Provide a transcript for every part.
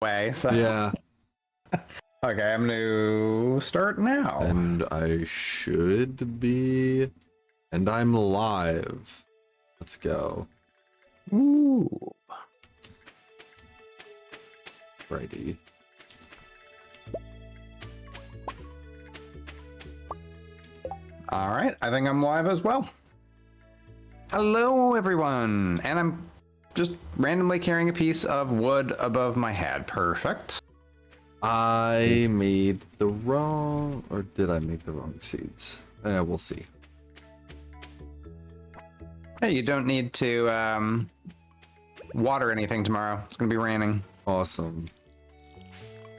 way. So Yeah. okay, I'm gonna start now. And I should be. And I'm live. Let's go. Ooh. Righty. All right, I think I'm live as well. Hello, everyone, and I'm just randomly carrying a piece of wood above my head. Perfect. I made the wrong, or did I make the wrong seeds? We'll see. Hey, you don't need to water anything tomorrow. It's gonna be raining. Awesome.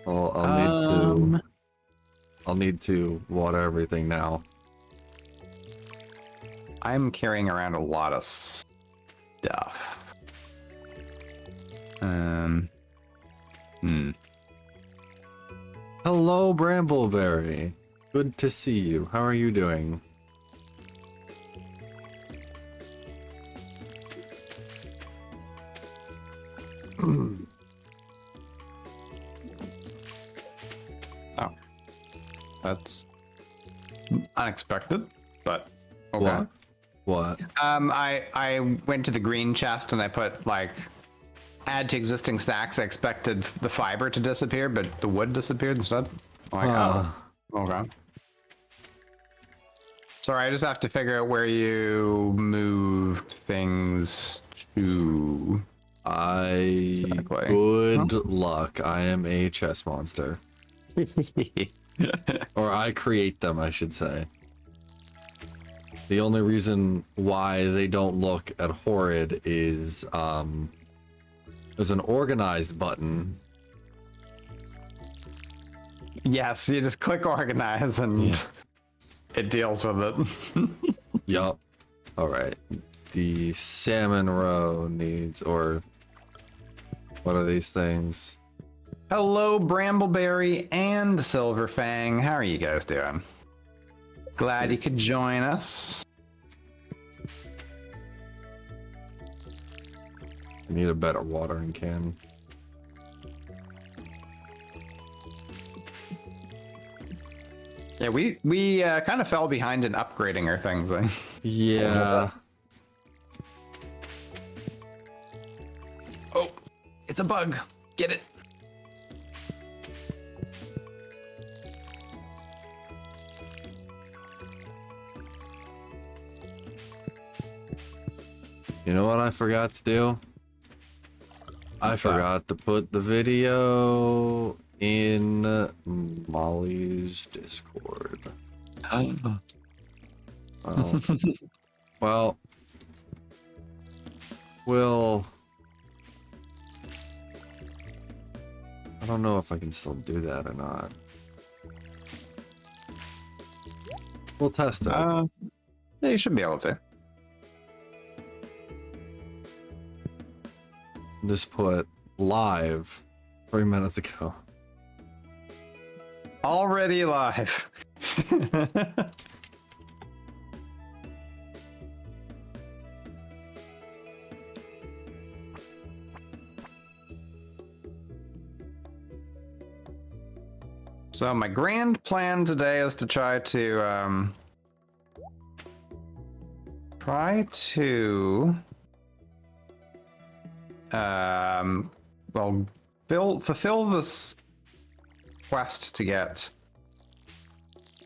I'll need to water everything now. I'm carrying around a lot of stuff. Hello, Brambleberry. Good to see you. How are you doing? Oh, that's unexpected, but okay. What? I went to the green chest and I put like add to existing stacks. I expected the fiber to disappear, but the wood disappeared instead. I'm like, oh, okay. Sorry, I just have to figure out where you moved things to. Good luck. I am a chess monster. Or I create them, I should say. The only reason why they don't look at horrid is there's an organize button. Yes, you just click organize and it deals with it. Yup. Alright. The salmon row needs, or what are these things? Hello, Brambleberry and Silverfang. How are you guys doing? Glad you could join us. I need a better watering can. Yeah, we kind of fell behind in upgrading our things. Yeah. Oh, it's a bug. Get it. You know what I forgot to do? I forgot to put the video in Molly's Discord. Oh. Well, I don't know if I can still do that or not. We'll test it. Yeah, you should be able to. Just put live 3 minutes ago. Already live. So my grand plan today is to try to fulfill this quest to get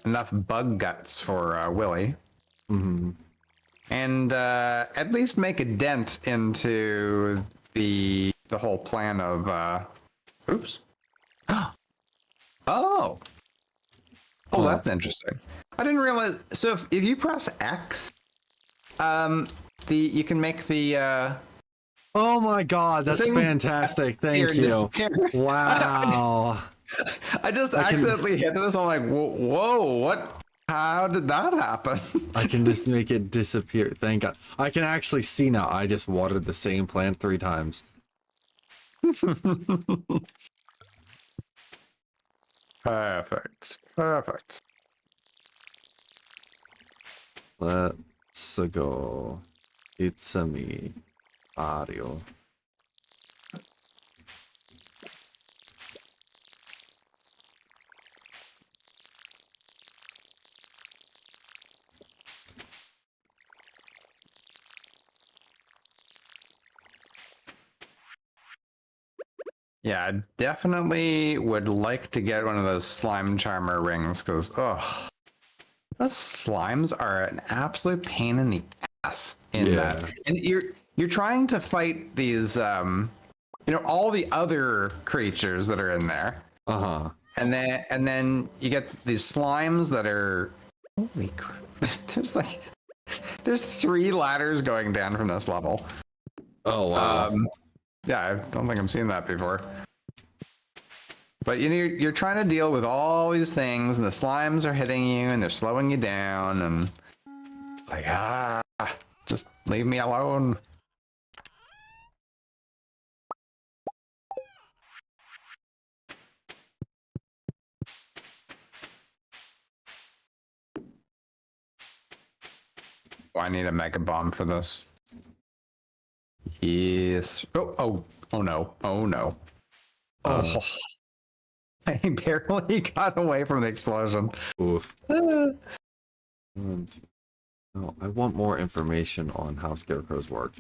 enough bug guts for Willy. Mm-hmm. And at least make a dent into the whole plan of oops. Oh, that's interesting. I didn't realize. So if you press X, you can make the. Oh my God, that's fantastic! Thank you. Wow. I just accidentally hit this. I'm like, whoa, what? How did that happen? I can just make it disappear. Thank God. I can actually see now. I just watered the same plant 3 times. Perfect. Let's go. It's a me, Mario. Yeah, I definitely would like to get one of those slime charmer rings because, oh, those slimes are an absolute pain in the ass in that. Yeah. And you're trying to fight these, all the other creatures that are in there, Uh-huh. and then you get these slimes that are holy crap. There's 3 ladders going down from this level. Oh, wow. Yeah, I don't think I've seen that before. But you're trying to deal with all these things, and the slimes are hitting you, and they're slowing you down, and like just leave me alone. Oh, I need a mega bomb for this. Yes. Oh no. Oh no. Oh, I barely got away from the explosion. Oof. And, oh, I want more information on how scarecrows work.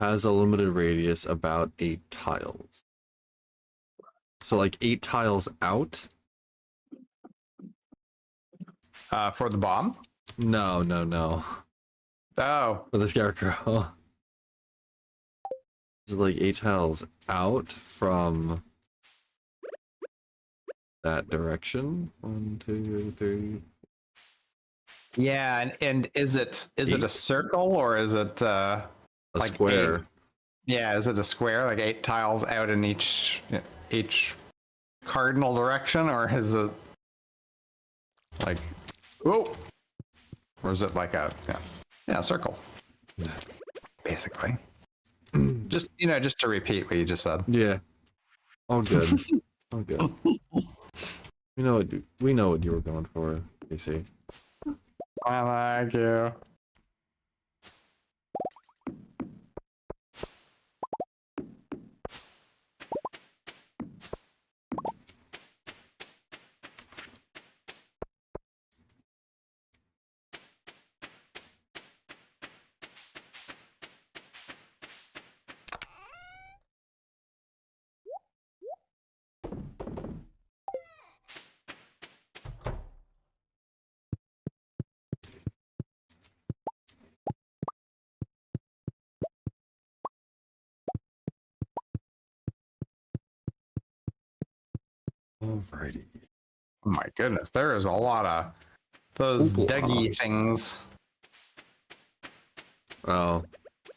Has a limited radius, about 8 tiles. So like 8 tiles out? For the bomb? No, no, no. Oh, For the scarecrow. Is it like 8 tiles out from that direction? 1, 2, 3. yeah. And is it a circle or is it A like square. yeah, is it a square like 8 tiles out in each cardinal direction, or is it like oh, or is it like a circle basically? Just just to repeat what you just said. Yeah. All good. All good. We know what you were going for, PC. I like you. Alrighty. Oh my goodness, there is a lot of those Dougie things. Oh,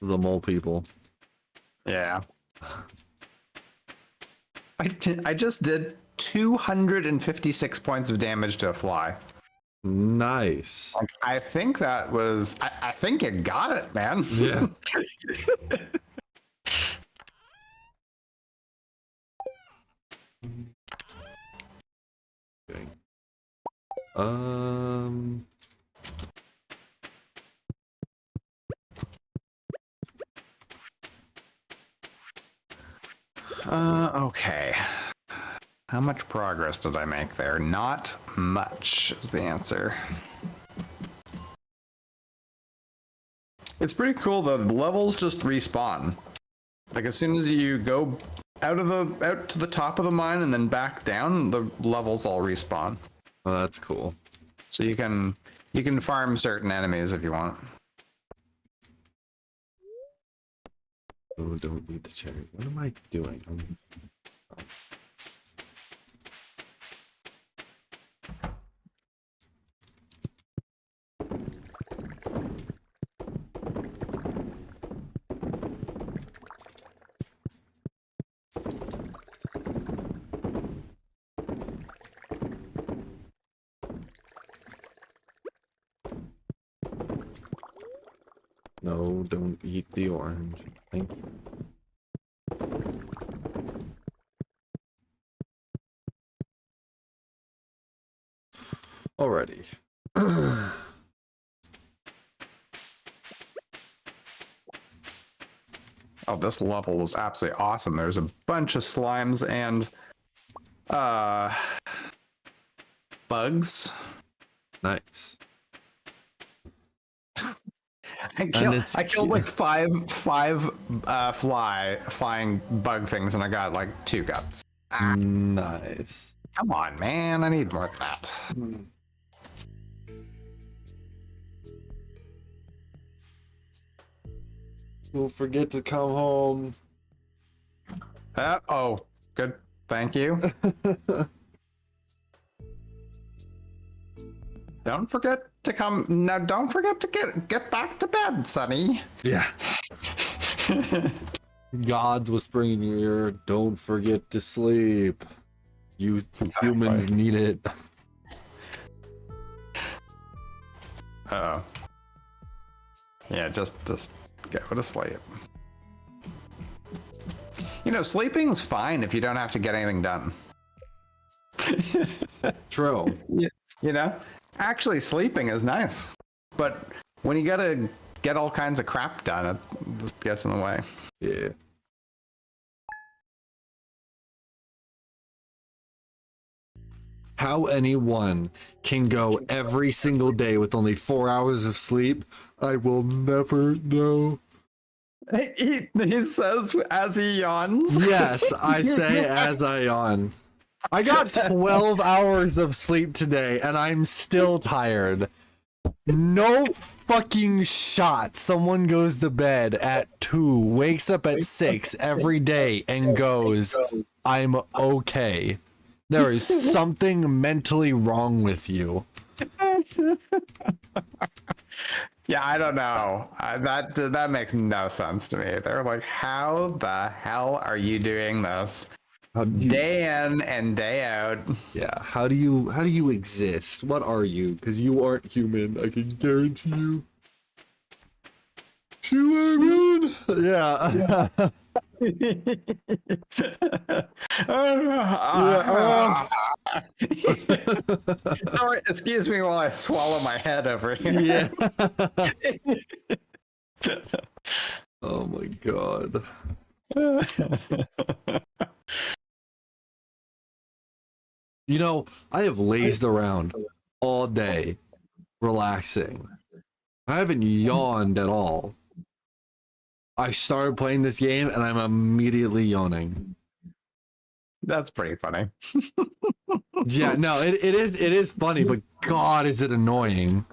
the mole people. Yeah. I just did 256 points of damage to a fly. Nice. Like, I think that was. I think you got it, man. Yeah. Okay. Okay. How much progress did I make there? Not much is the answer. It's pretty cool. The levels just respawn. Like as soon as you go out to the top of the mine and then back down, the levels all respawn. Oh, that's cool. So you can farm certain enemies if you want. Oh, don't need the cherry. What am I doing? No, don't eat the orange. Thank you. Alrighty. Oh, this level was absolutely awesome. There's a bunch of slimes and bugs. Nice. I killed like five flying bug things, and I got like 2 guts. Nice. Come on, man! I need more than that. Don't forget to come home. Oh, good. Thank you. Don't forget to come. Now, don't forget to get back to bed, Sonny. Yeah. God's whispering in your ear, don't forget to sleep. You humans need it. Uh-oh. Yeah, just go to sleep. You know, sleeping's fine if you don't have to get anything done. True. You know? Actually, sleeping is nice. But when you gotta get all kinds of crap done, it just gets in the way. Yeah. How anyone can go every single day with only 4 hours of sleep, I will never know. He says as he yawns. Yes, I say as I yawn. I got 12 hours of sleep today and I'm still tired. No fucking shot. Someone goes to bed at 2, wakes up at 6 every day and goes, I'm okay. There is something mentally wrong with you. Yeah, I don't know. That makes no sense to me. They're like, how the hell are you doing this day in and day out? Yeah, how do you exist? What are you? Because you aren't human, I can guarantee you. Human? Yeah. Sorry, excuse me while I swallow my head over here. Yeah. Oh my god. You know, I have lazed around all day, relaxing. I haven't yawned at all. I started playing this game and I'm immediately yawning. That's pretty funny. Yeah, no, it is funny, but God, is it annoying?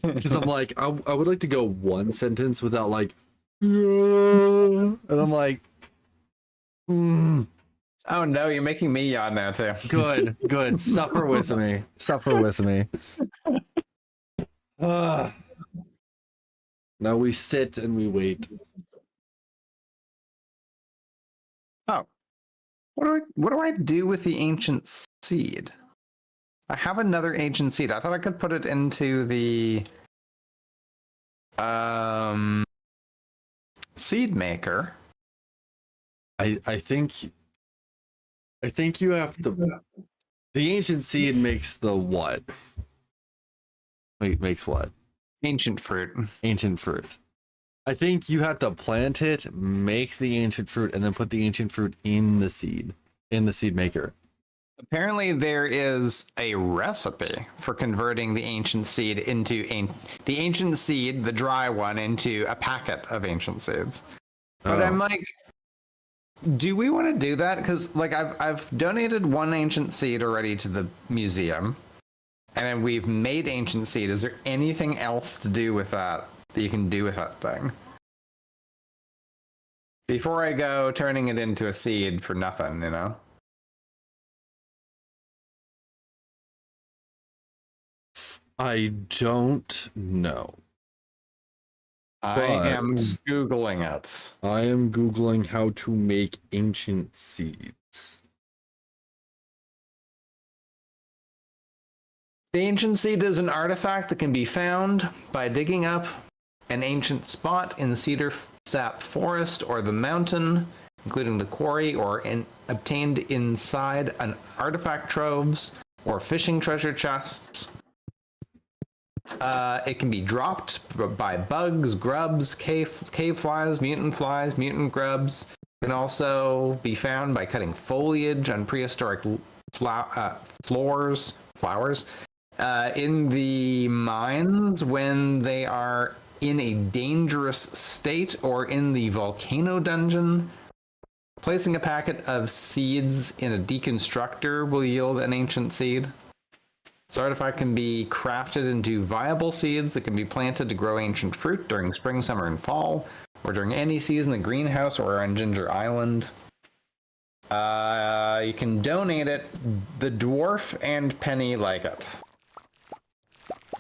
Because I'm like, I would like to go one sentence without like, and I'm like, Oh no, you're making me yawn now too. Good. Suffer with me. Now we sit and we wait. Oh, what do I do with the ancient seed? I have another ancient seed. I thought I could put it into the seed maker. I think you have to. The ancient seed makes the what? Wait, makes what? Ancient fruit. Ancient fruit. I think you have to plant it, make the ancient fruit, and then put the ancient fruit in the seed maker. Apparently, there is a recipe for converting the ancient seed into the ancient seed, the dry one, into a packet of ancient seeds. But I'm like, do we want to do that? Because like I've donated one ancient seed already to the museum, and then we've made ancient seed. Is there anything else to do with that you can do with that thing? Before I go turning it into a seed for nothing, you know? I don't know. I am Googling it. I am Googling how to make ancient seeds. The ancient seed is an artifact that can be found by digging up an ancient spot in the cedar sap forest or the mountain, including the quarry, or obtained inside an artifact troves or fishing treasure chests. It can be dropped by bugs, grubs, cave flies, mutant grubs. It can also be found by cutting foliage on prehistoric flowers in the mines when they are in a dangerous state or in the volcano dungeon. Placing a packet of seeds in a deconstructor will yield an ancient seed. This artifact can be crafted into viable seeds that can be planted to grow ancient fruit during spring, summer, and fall, or during any season in the greenhouse or on Ginger Island. You can donate it. The dwarf and Penny like it.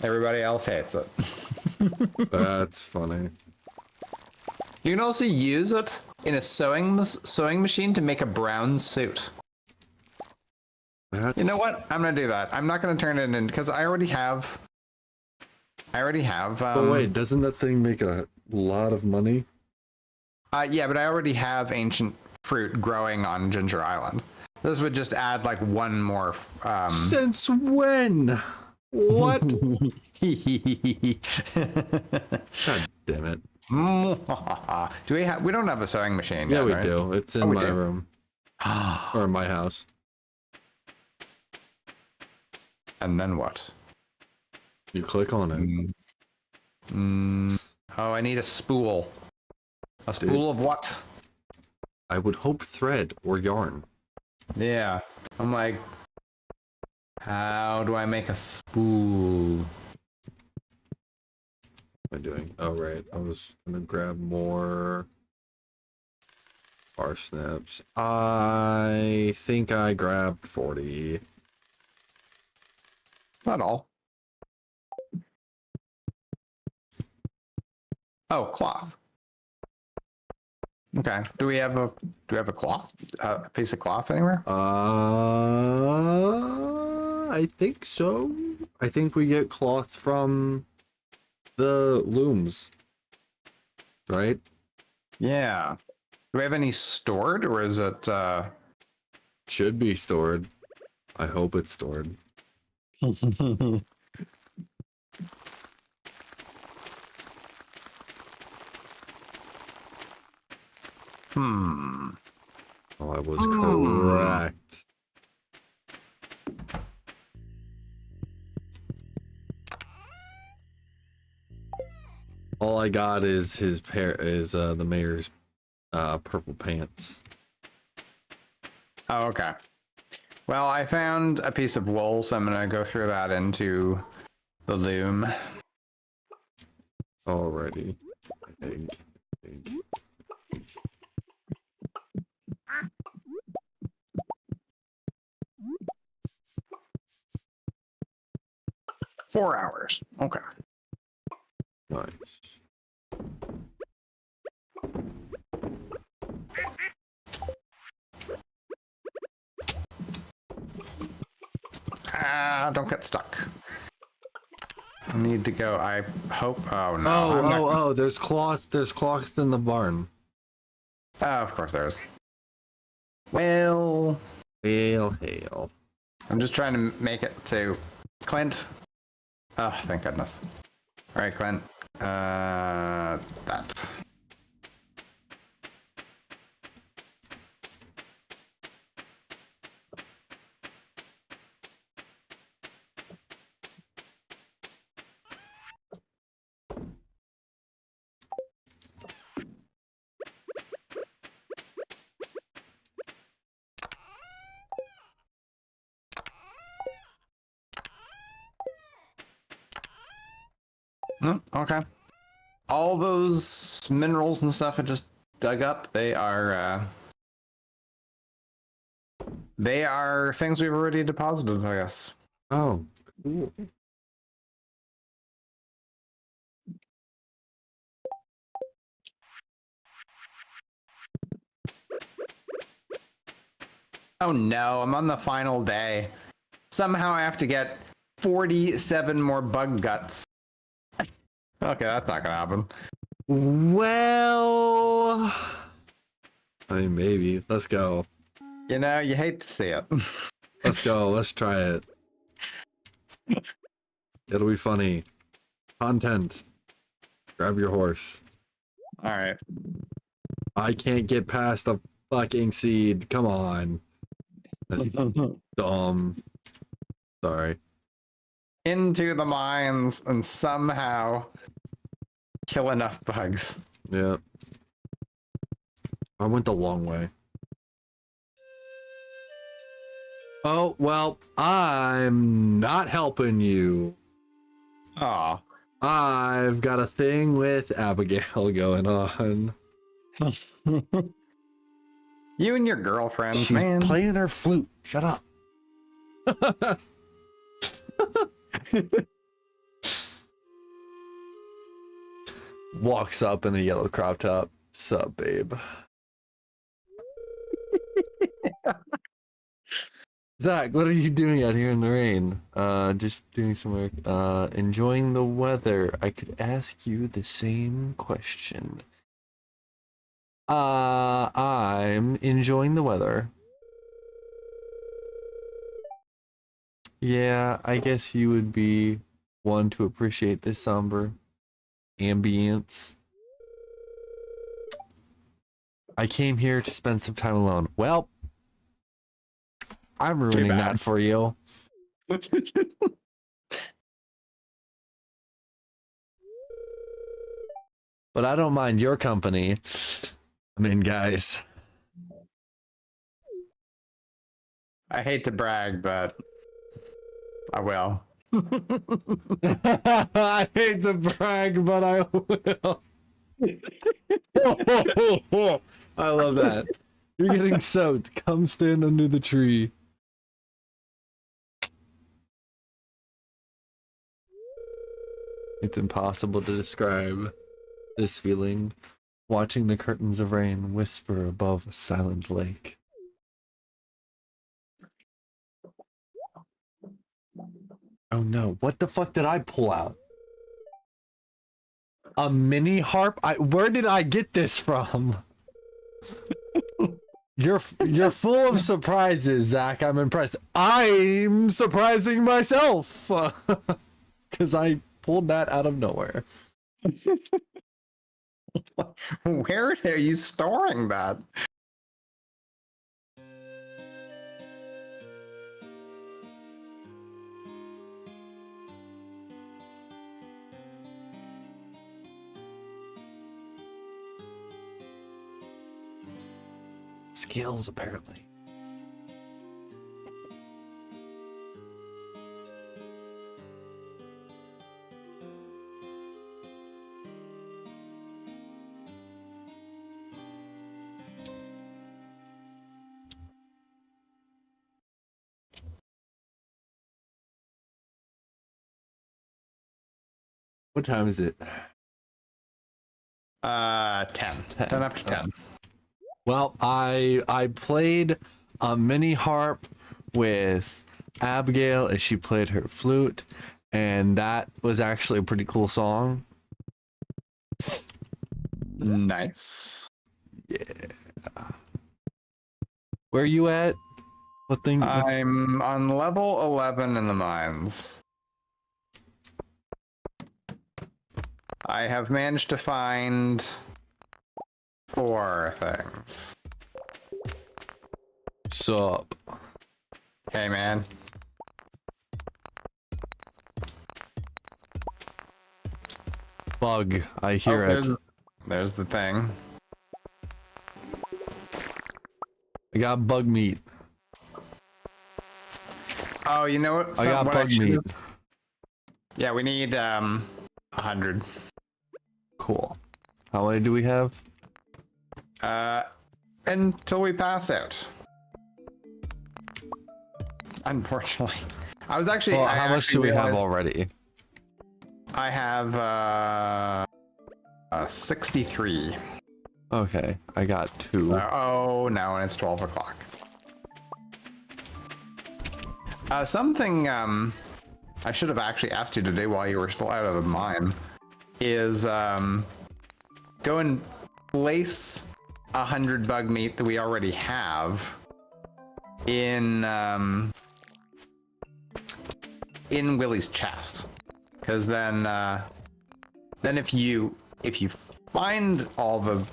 Everybody else hates it. That's funny. You can also use it in a sewing machine to make a brown suit. You know what? I'm gonna do that. I'm not gonna turn it in because I already have. But wait, doesn't that thing make a lot of money? Yeah, but I already have ancient fruit growing on Ginger Island. This would just add like one more. Since when? What? God damn it. Do we have? We don't have a sewing machine. Yeah, yet, we right? do. It's in my room. Or my house. And then what? You click on it. Oh, I need a spool. A spool of what? I would hope thread or yarn. Yeah. I'm like, how do I make a spool? What am I doing? Oh, right. I was gonna grab more parsnips. I think I grabbed 40. Not all. Oh, cloth. Okay. Do we have a cloth? A piece of cloth anywhere? I think so. I think we get cloth from the looms. Right? Yeah. Do we have any stored, or is it Should be stored. I hope it's stored. Oh, I was correct. All I got is the mayor's purple pants. Oh, okay. Well, I found a piece of wool, so I'm gonna go throw that into the loom. Alrighty. Egg. 4 hours. Okay. Nice. Don't get stuck. I need to go. I hope. Oh no. Oh, there's cloth. There's cloth in the barn. Oh, of course there is. Well. Hail. I'm just trying to make it to Clint. Oh, thank goodness. All right, Clint. That. No, okay. All those minerals and stuff I just dug up, they are things we've already deposited, I guess. Oh, cool. Oh no, I'm on the final day. Somehow I have to get 47 more bug guts. Okay, that's not gonna happen. Well, I mean, maybe. Let's go. You know, you hate to see it. Let's go. Let's try it. It'll be funny. Content. Grab your horse. All right. I can't get past a fucking seed. Come on. That's dumb. Sorry. Into the mines and somehow kill enough bugs. Yeah. I went the long way. Oh, well, I'm not helping you. Aw. I've got a thing with Abigail going on. You and your girlfriends, She's man. playing her flute. Shut up. Walks up in a yellow crop top. Sup, babe? Zach, what are you doing out here in the rain? Just doing some work. Enjoying the weather. I could ask you the same question. I'm enjoying the weather. Yeah, I guess you would be one to appreciate this somber ambience. I came here to spend some time alone. Well, I'm ruining that for you. But I don't mind your company. I'm in, guys. I hate to brag, but I will. I hate to brag, but I will. I love that. You're getting soaked. Come stand under the tree. It's impossible to describe this feeling. Watching the curtains of rain whisper above a silent lake. Oh no, what the fuck did I pull out? A mini harp? Where did I get this from? You're full of surprises, Zach. I'm impressed. I'm surprising myself. Because I pulled that out of nowhere. Where are you storing that? Skills, apparently. What time is it? 10. 10 after 10. Well, I played a mini harp with Abigail as she played her flute, and that was actually a pretty cool song. Nice. Yeah. Where are you at? What thing? I'm on level 11 in the mines. I have managed to find 4 things. Sup? Hey, man. Bug. I hear it. There's the thing. I got bug meat. Oh, you know what? I got bug meat. Yeah, we need 100. Cool. How many do we have? Until we pass out. Unfortunately. I was actually... Well, how much do we have already? I have 63. Okay, I got 2. Oh, no, and it's 12 o'clock. Something I should have actually asked you to do while you were still out of the mine is go and place 100 bug meat that we already have in Willie's chest, because then if you find all the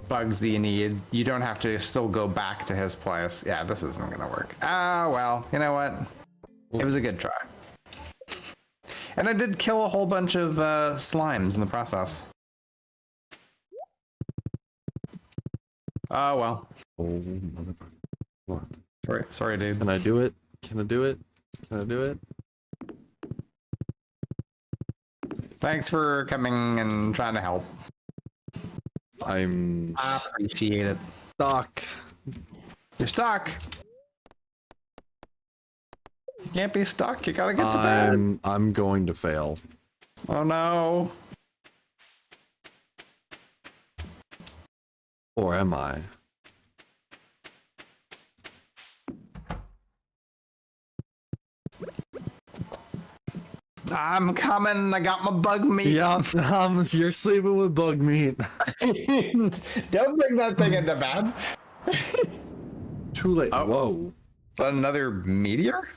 bugs that you need, you don't have to still go back to his place. Yeah, this isn't gonna work. Ah, well, you know what? It was a good try. And I did kill a whole bunch of slimes in the process. Oh, well. Oh, motherfucker. What? Sorry, dude. Can I do it? Can I do it? Can I do it? Thanks for coming and trying to help. I'm I appreciate it. stuck. You're stuck. You can't be stuck. You gotta get to bed. I'm going to fail. Oh no. Or am I? I'm coming. I got my bug meat. Yeah, you're sleeping with bug meat. Don't bring that thing into bed. Too late. Oh. Whoa. Is that another meteor?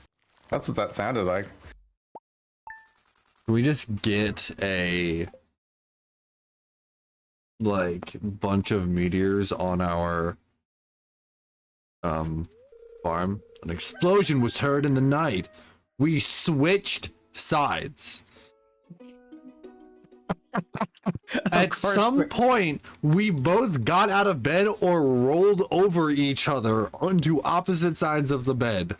That's what that sounded like. Can we just get a like bunch of meteors on our farm? An explosion was heard in the night. We switched sides. At some point, we both got out of bed or rolled over each other onto opposite sides of the bed.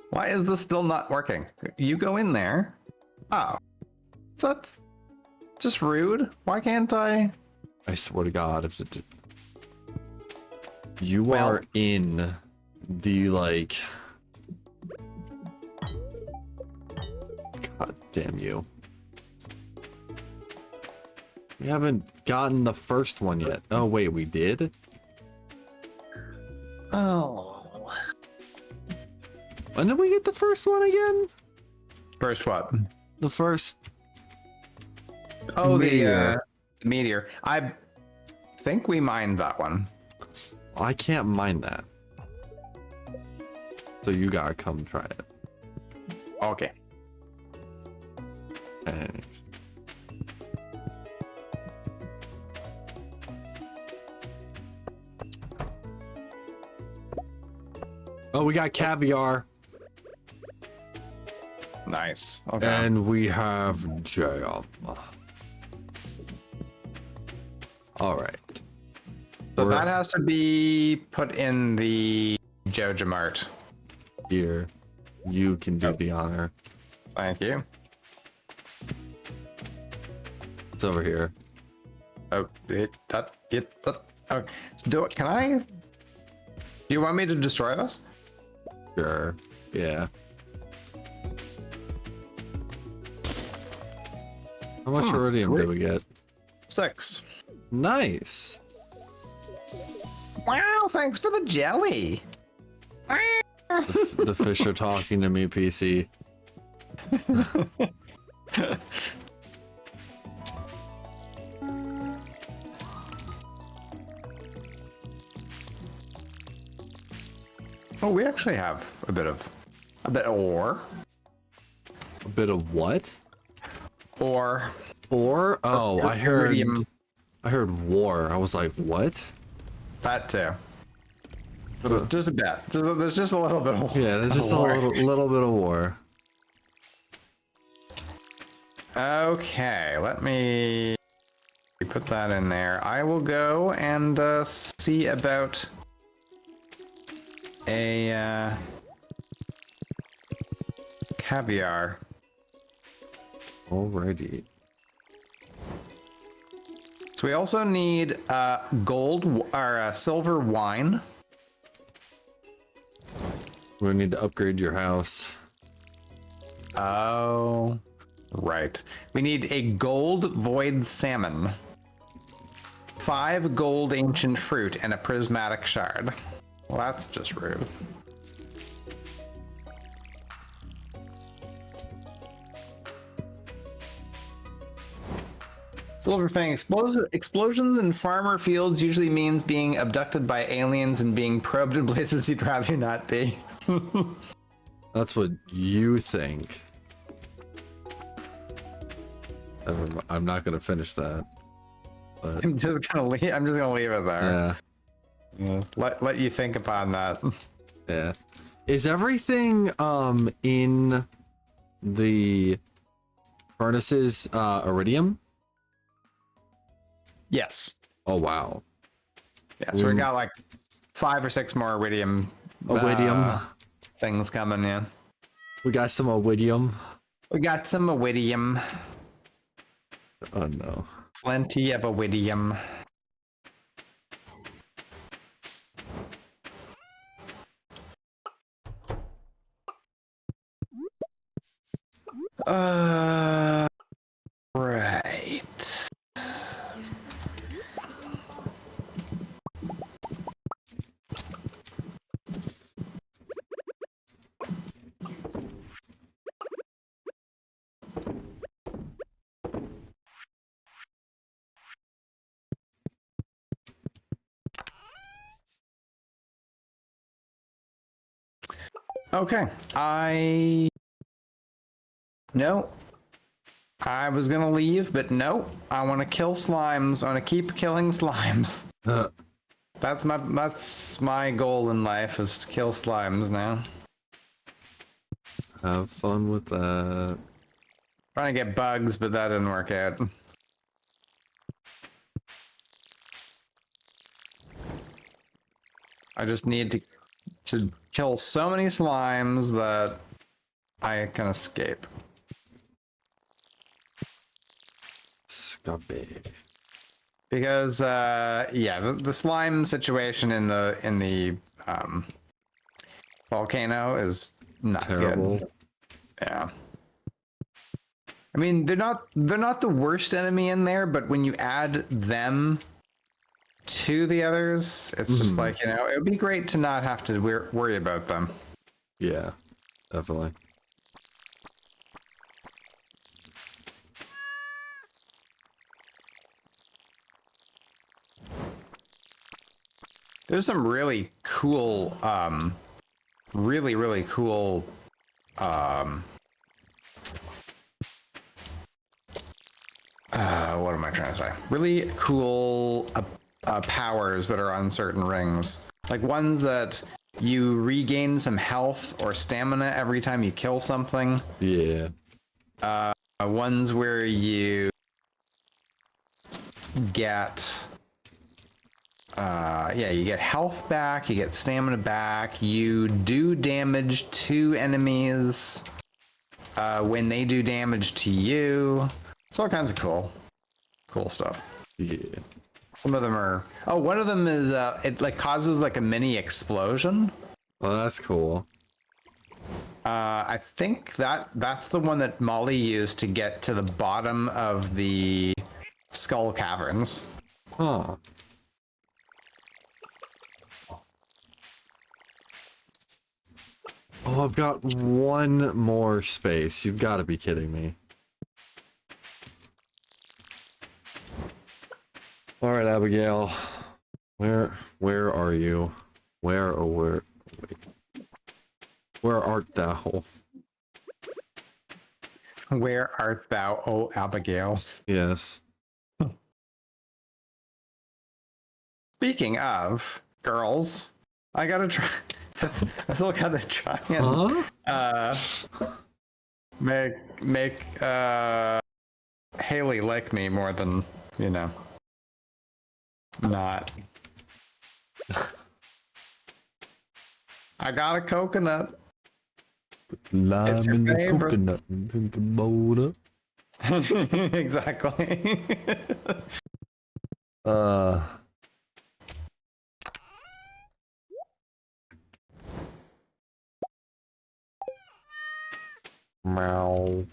Why is this still not working? You go in there. Oh. So that's just rude. Why can't I? I swear to God, if it... You are in the, like... God damn you. We haven't gotten the first one yet. Oh, wait, we did? Oh. When did we get the first one again? First what? The first... Oh, meteor. The meteor. I think we mined that one. I can't mind that. So you gotta come try it. Okay. Thanks. Oh, we got caviar. Nice. Okay. And we have jam. All right. So that has to be put in the Joja Mart. Here, you can do the honor. Thank you. It's over here. Oh, okay. So can I? Do you want me to destroy this? Sure. Yeah. How much iridium did we get? 6. Nice. Wow, thanks for the jelly. The fish are talking to me, PC. Oh, we actually have a bit of ore. A bit of what? Ore. Or oh, I heard. Iridium. I heard war. I was like, what? That too. Just a bit. There's just a little bit of Yeah, there's just a little bit of war. Okay, let me put that in there. I will go and see about a caviar. Alrighty. So we also need gold or silver wine. We need to upgrade your house. Oh, right. We need a gold void salmon, 5 gold ancient fruit, and a prismatic shard. Well, that's just rude. Silverfang, explosions in farmer fields usually means being abducted by aliens and being probed in places you'd rather not be. That's what you think. I'm not gonna finish that. But I'm just gonna leave it there. yeah, Yeah, let you think upon that. yeah. Is everything in the furnaces iridium? Yes. Oh wow. Yeah, so we got like 5 or 6 more iridium things coming in. We got some iridium. We got some iridium. Oh no. Plenty of iridium. Right. Okay. No. I was gonna leave, but no. I want to kill slimes. I want to keep killing slimes. That's my goal in life, is to kill slimes now. Have fun with that. Trying to get bugs, but that didn't work out. I just need to kill so many slimes that I can escape. Scubby. Because yeah, the slime situation in the volcano is not Terrible. good. Yeah. I mean, they're not the worst enemy in there, but when you add them to the others, it's just like, it would be great to not have to worry about them. Yeah, definitely. There's some really cool, really cool, what am I trying to say? Really cool powers that are on certain rings. Like ones that you regain some health or stamina every time you kill something. Yeah. Ones where you get you get health back, you get stamina back, you do damage to enemies when they do damage to you. It's all kinds of cool stuff. Yeah. Some of them are, one of them is it like causes like a mini explosion. Well, that's cool. I think that's the one that Molly used to get to the bottom of the skull caverns. Huh. Oh, I've got one more space. You've got to be kidding me. All right, Abigail. Where are you? Where art thou? Where art thou, O Abigail? Yes. Speaking of girls, I gotta try. I still gotta try and make Haley like me more than not. I got a coconut. Lime It's your in the favorite. coconut and drink a bowl up. Exactly. Meow.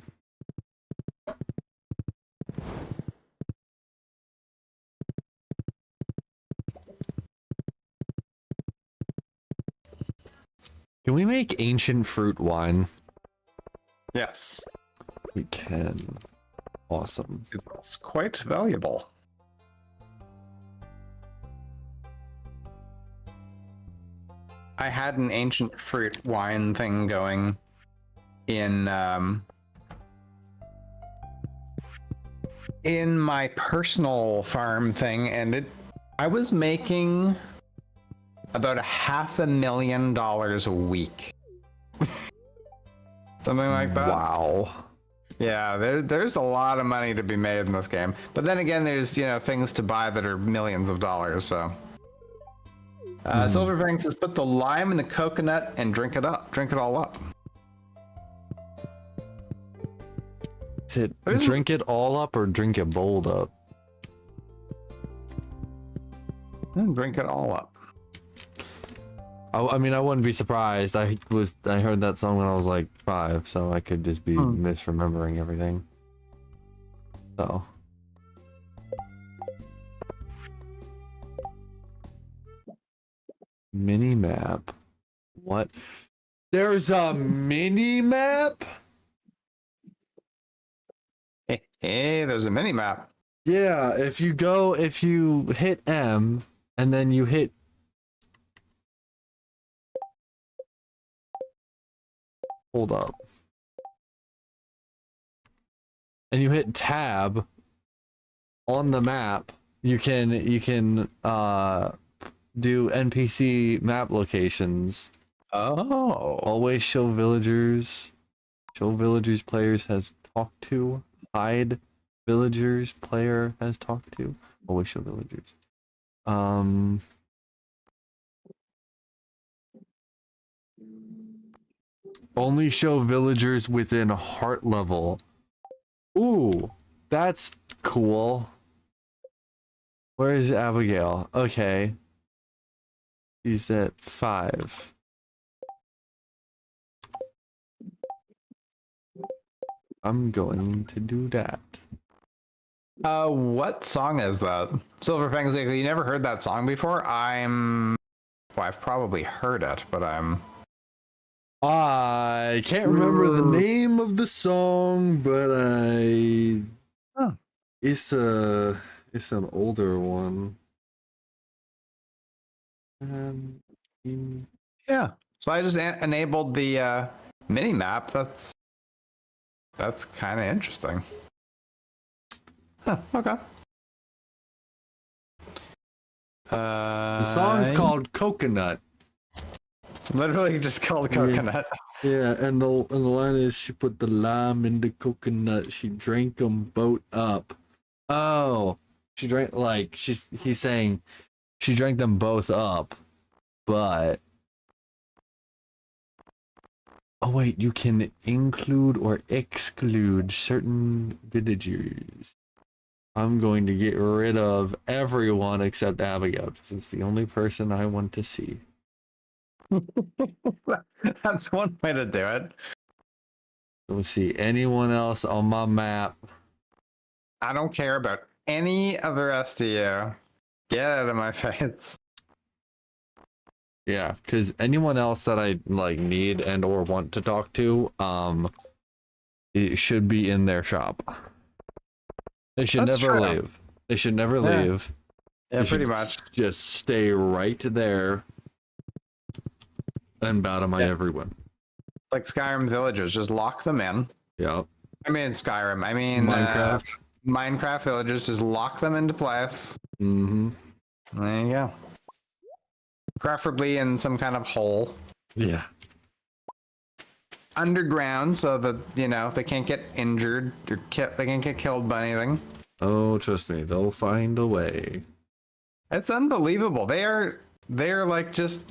Can we make ancient fruit wine? Yes. We can. Awesome. It's quite valuable. I had an ancient fruit wine thing going in my personal farm thing, and I was making about $500,000 a week Something like that. Wow. Yeah, there's a lot of money to be made in this game. But then again, there's, things to buy that are millions of dollars, so. Silverfang says, put the lime in the coconut and drink it up. Drink it all up. Is it drink it all up or drink it bold up? Drink it all up. I mean, I wouldn't be surprised. I heard that song when I was like 5, so I could just be misremembering everything. So. Mini map. What? There's a mini map? Hey, there's a mini map. Yeah, if you hit M and then you hit hold up. And you hit tab on the map, you can do NPC map locations. Oh. Always show villagers. Show villagers players has talked to. Hide villagers player has talked to. Always show villagers. Only show villagers within heart level. Ooh, that's cool. Where is Abigail? Okay. She's at 5. I'm going to do that. What song is that? Silverfang's like, you never heard that song before? Well, I've probably heard it, but I can't remember the name of the song, but it's an older one. Yeah. So I just enabled the mini map. That's kind of interesting. Huh, okay. The song's called Coconut. It's literally just called Coconut. Yeah, and the line is, she put the lime in the coconut, she drank them both up. Oh, she drank, like, he's saying she drank them both up, but oh wait, you can include or exclude certain villagers. I'm going to get rid of everyone except Abigail, because it's the only person I want to see. That's one way to do it. Let's see, anyone else on my map? I don't care about any of the rest of you. Get out of my face. Yeah, because anyone else that I like need and or want to talk to, it should be in their shop. They should That's never true. leave. They should never leave. Yeah, They pretty should much. Just stay right there and bow to my everyone. Like Skyrim villagers, just lock them in. Yep. I mean Skyrim. I mean Minecraft. Minecraft villagers, just lock them into place. Mm-hmm. There you go. Preferably in some kind of hole. Yeah. Underground, so that they can't get injured or they can't get killed by anything. Oh, trust me, they'll find a way. It's unbelievable. They're like just.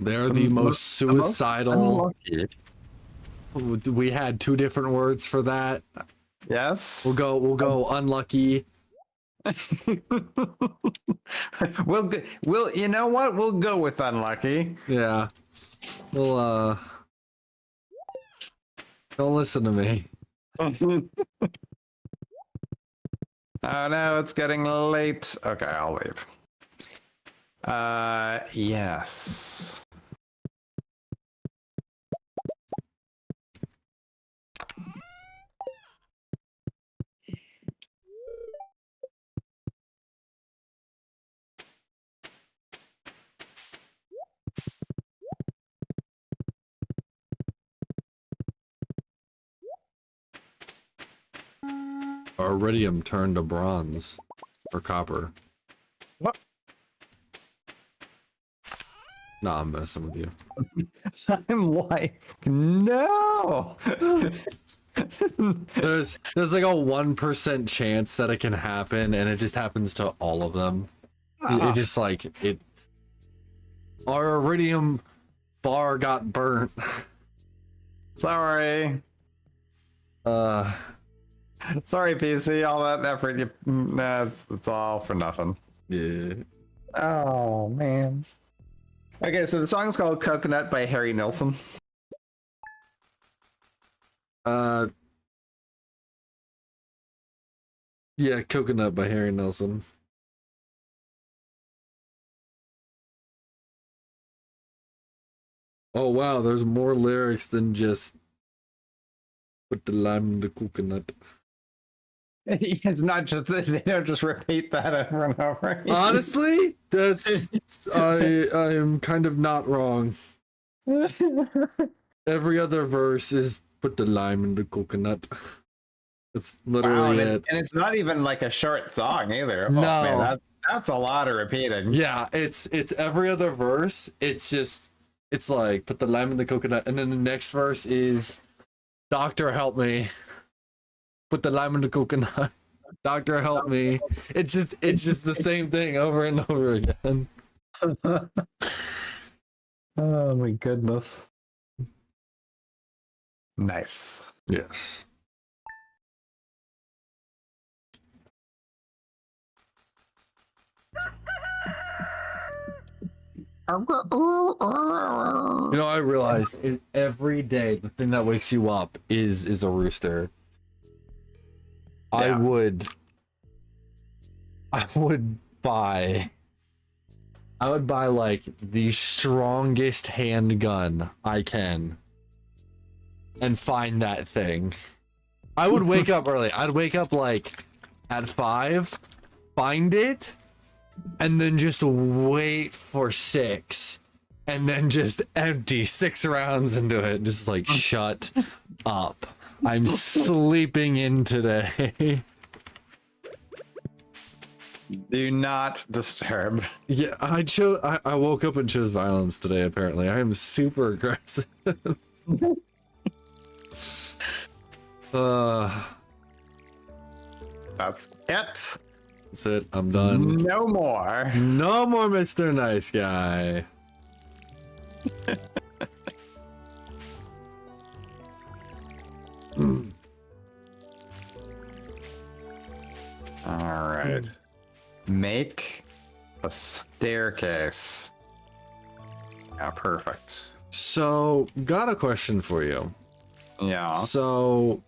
They're the most suicidal. Unlucky. We had 2 different words for that. Yes. We'll go unlucky. We'll you know what? We'll go with unlucky. Yeah. Well, don't listen to me. Oh no, it's getting late. Okay, I'll leave. Yes. Iridium turned to bronze or copper. What? No, I'm messing with you. I'm like, no. There's like a 1% chance that it can happen, and it just happens to all of them. It just like it. Our iridium bar got burnt. Sorry. Sorry, PC. All that effort, it's all for nothing. Yeah. Oh man. Okay, so the song is called "Coconut" by Harry Nilsson. Yeah, Coconut by Harry Nelson. Oh wow, there's more lyrics than just put the lime in the coconut. It's not just they don't just repeat that over and over. Honestly, that's I am kind of not wrong. Every other verse is put the lime in the coconut. That's literally it. And it's not even like a short song either. No. Oh, man, that's a lot of repeating. Yeah, it's every other verse. It's like put the lime in the coconut, and then the next verse is Doctor help me. Put the lime in the coconut. Doctor help me. It's just the same thing over and over again. Oh my goodness. Nice. Yes. You know, I realized every day the thing that wakes you up is a rooster. Yeah. I would buy like the strongest handgun I can and find that thing. I would wake up early. I'd wake up like at 5, find it, and then just wait for 6, and then just empty 6 rounds into it. Just like, shut up. I'm sleeping in today. Do not disturb. Yeah, I woke up and chose violence today, apparently. I am super aggressive. That's it. That's it. I'm done. No more. No more Mr. Nice Guy. All right. Make a staircase. Yeah, perfect. So, got a question for you. Yeah. So,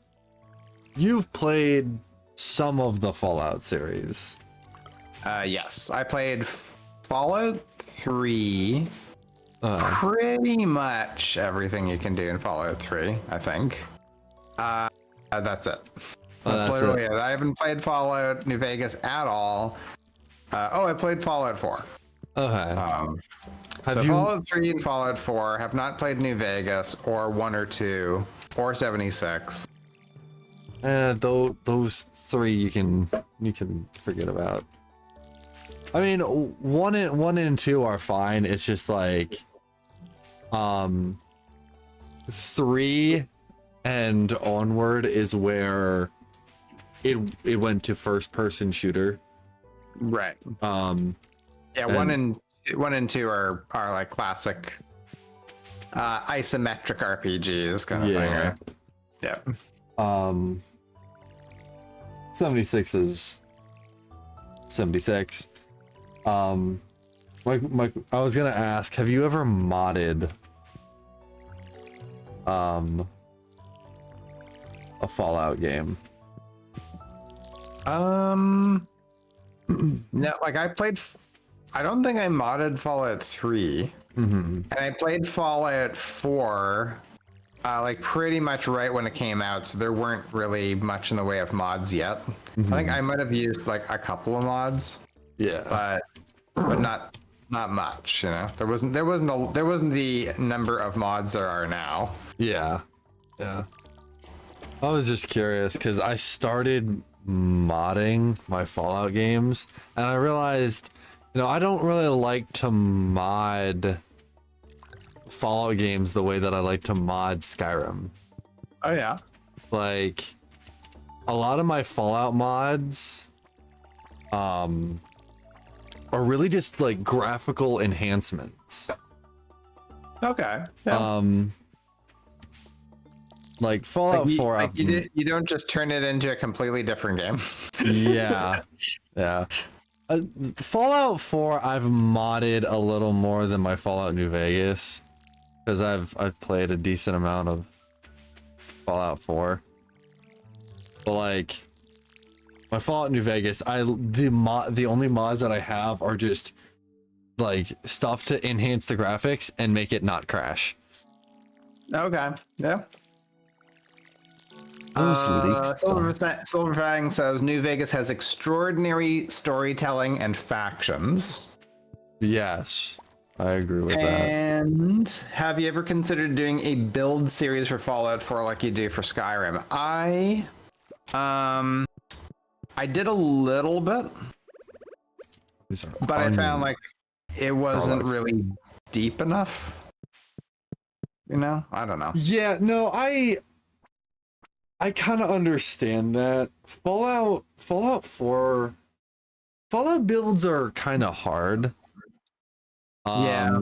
you've played some of the Fallout series. Yes, I played Fallout 3. Pretty much everything you can do in Fallout 3, I think. That's it. That's literally it. I haven't played Fallout New Vegas at all. I played Fallout 4. Okay. Fallout 3 and Fallout 4, have not played New Vegas or 1 or 2 or 76. Those 3 you can forget about. I mean, 1 and 2 are fine. It's just like 3 and onward is where it went to first person shooter. Right. Yeah, 1 and 2 are like classic isometric RPGs kind of thing, right? Yeah. 76 is 76. Mike, I was gonna ask, have you ever modded a Fallout game? No, like I don't think I modded Fallout 3. And I played Fallout 4 like pretty much right when it came out, so there weren't really much in the way of mods yet. I think I might have used like a couple of mods. Yeah. But not much, you know. There wasn't the number of mods there are now. Yeah. I was just curious because I started modding my Fallout games and I realized, I don't really like to mod Fallout games the way that I like to mod Skyrim. Oh yeah. Like, a lot of my Fallout mods are really just like graphical enhancements. Okay. Yeah. Like Fallout 4, like you don't just turn it into a completely different game. yeah, yeah. Fallout 4, I've modded a little more than my Fallout New Vegas, because I've played a decent amount of Fallout 4. But like my Fallout New Vegas, the only mods that I have are just like stuff to enhance the graphics and make it not crash. Okay. Yeah. Those leaks. Silverfang says New Vegas has extraordinary storytelling and factions. Yes, I agree with that. And have you ever considered doing a build series for Fallout 4 like you do for Skyrim? I did a little bit, but I found like it wasn't really deep enough. You know, I don't know. Yeah, no, I kind of understand that. Fallout 4 builds are kind of hard. Yeah.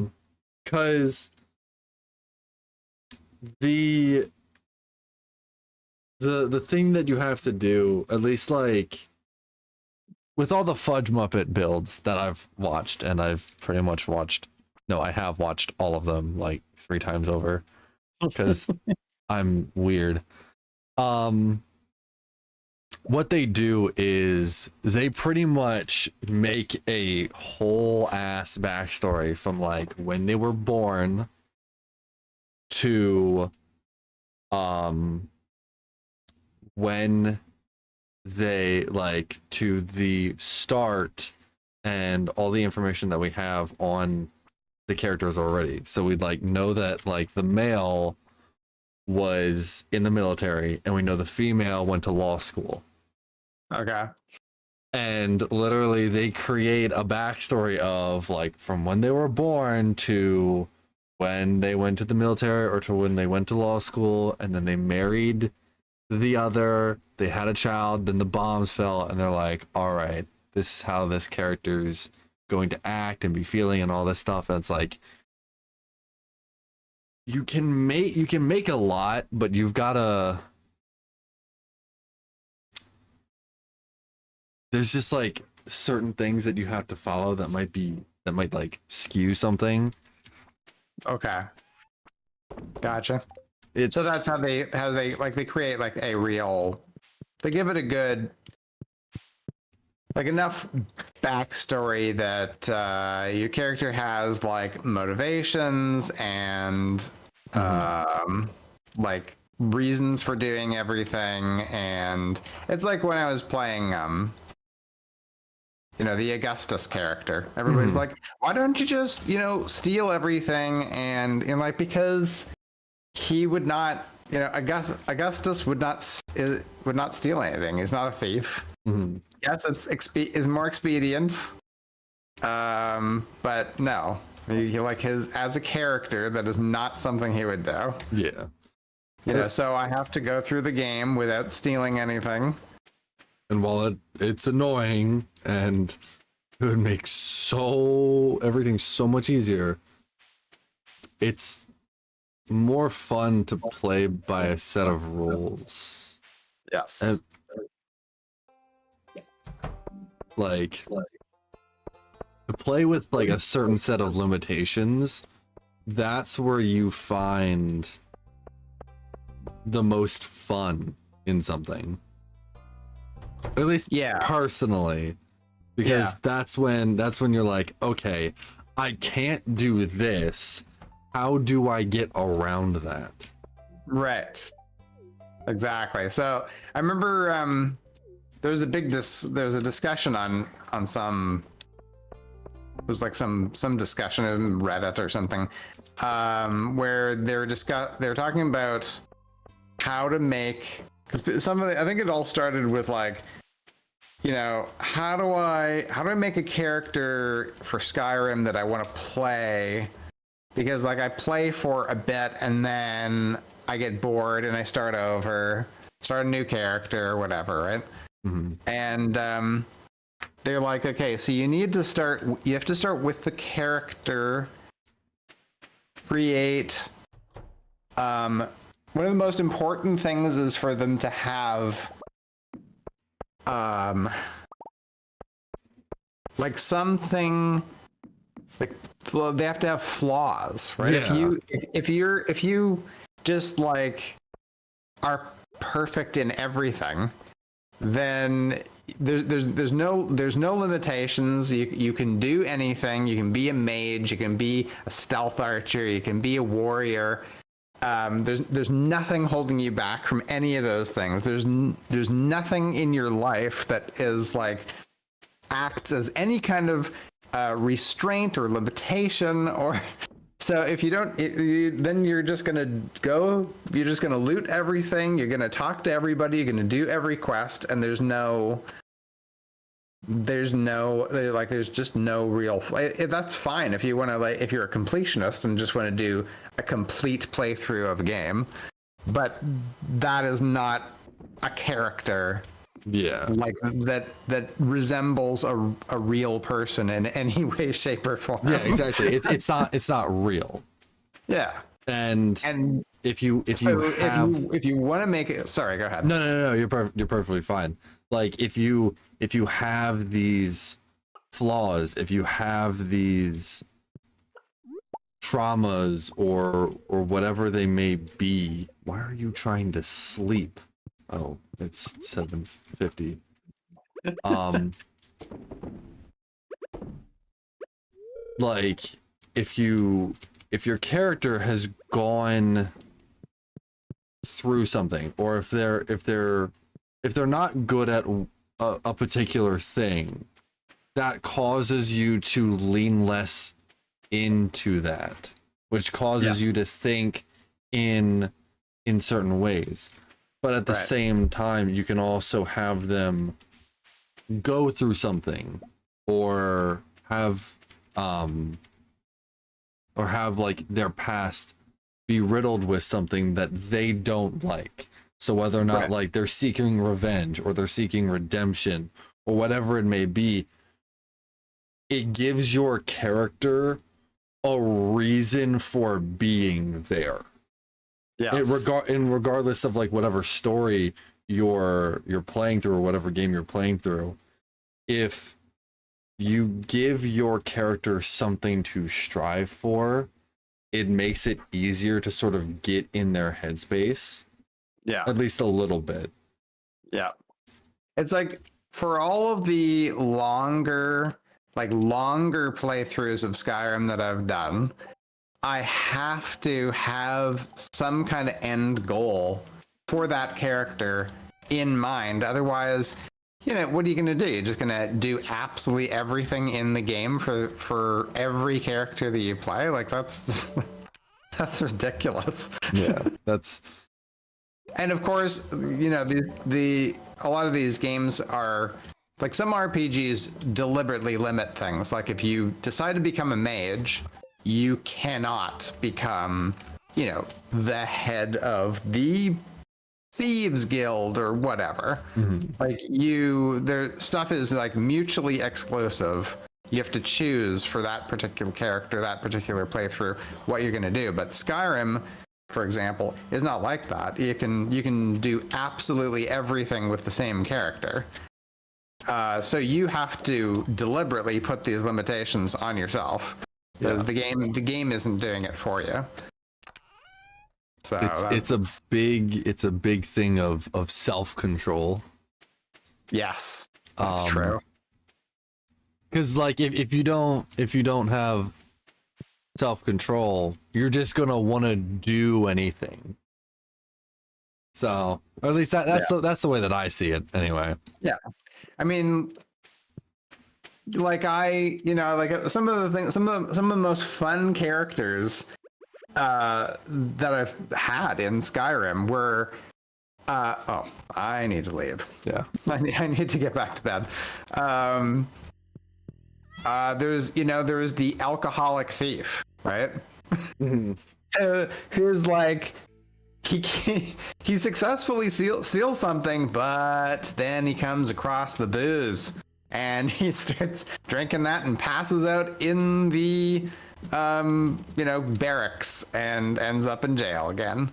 Cuz the thing that you have to do, at least like with all the Fudge Muppet builds that I've watched, and I've pretty much watched, no, I have watched all of them like 3 times over because I'm weird. What they do is they pretty much make a whole ass backstory from like when they were born to when they like to the start and all the information that we have on the characters already. So we'd like know that like the male was in the military, and we know the female went to law school. Okay. And literally they create a backstory of like from when they were born to when they went to the military or to when they went to law school, and then they married the other, they had a child, then the bombs fell, and they're like, all right, this is how this character's going to act and be feeling and all this stuff. And it's like, you can make a lot, but you've gotta, there's just like certain things that you have to follow that might like skew something. Okay. Gotcha. It's So that's how they like they create like a real, they give it a good, like enough backstory that your character has like motivations and like reasons for doing everything. And it's like when I was playing you know, the Augustus character, everybody's like, why don't you just, you know, steal everything? And you know, like, because he would not, you know, Augustus would not steal anything. He's not a thief. Yes, it's more expedient, but no, he like his as a character, that is not something he would do. Yeah, you know. So I have to go through the game without stealing anything. And while it's annoying and it would make everything so much easier, it's more fun to play by a set of rules. Yes. And, like to play with like a certain set of limitations, that's where you find the most fun in something. At least personally, because that's when you're like, okay, I can't do this. How do I get around that? Right. Exactly. So I remember there was a discussion on some, it was like some discussion in Reddit or something, where they were talking about how to make, because I think it all started with like, you know, how do I make a character for Skyrim that I want to play because like I play for a bit and then I get bored and I start over, start a new character or whatever, right? Mm-hmm. And they're like, okay, so you have to start with the character, create. One of the most important things is for them to have like something, like they have to have flaws, right? Yeah. If you just like are perfect in everything, then there's no limitations. You can do anything. You can be a mage, you can be a stealth archer, you can be a warrior. There's nothing holding you back from any of those things. There's nothing in your life that is like acts as any kind of restraint or limitation. Or so if you don't, then you're just gonna loot everything. You're gonna talk to everybody. You're gonna do every quest, and there's just no real. That's fine if you want to, like, if you're a completionist and just want to do a complete playthrough of a game, but that is not a character. Yeah. Like that resembles a real person in any way, shape, or form. Yeah, exactly. It's not real. Yeah. And if you want to make it, sorry, go ahead. No, you're perfectly fine. Like if you have these flaws, if you have these traumas or whatever they may be, why are you trying to sleep? Oh, it's 7:50. Like if your character has gone through something, or if they're not good at a particular thing, that causes you to lean less into that, which causes you to think in certain ways. But at the same time, you can also have them go through something, or have like their past be riddled with something that they don't like. So whether or not like they're seeking revenge or they're seeking redemption or whatever it may be, it gives your character a reason for being there. Yeah. Regardless of like whatever story you're playing through or whatever game you're playing through, if you give your character something to strive for, it makes it easier to sort of get in their headspace. Yeah. At least a little bit. Yeah. It's like for all of the longer playthroughs of Skyrim that I've done, I have to have some kind of end goal for that character in mind. Otherwise, what are you going to do? You're just going to do absolutely everything in the game for every character that you play? Like, that's that's ridiculous. Yeah, that's... And of course, a lot of these games are, like, some RPGs deliberately limit things. Like, if you decide to become a mage, you cannot become, the head of the Thieves Guild or whatever. Mm-hmm. Like, their stuff is like mutually exclusive. You have to choose for that particular character, that particular playthrough, what you're going to do. But Skyrim, for example, is not like that. You can do absolutely everything with the same character. So you have to deliberately put these limitations on yourself. Because the game isn't doing it for you. So it's a big thing of self-control. Yes, that's true. Because like if you don't have self-control, you're just gonna want to do anything. So, or at least that's the way that I see it anyway. Yeah, I mean, like some of the things, some of the most fun characters that I've had in Skyrim were I need to leave. Yeah, I need to get back to bed. There was the alcoholic thief, right? who's like he successfully steals something, but then he comes across the booze and he starts drinking that and passes out in the barracks and ends up in jail again.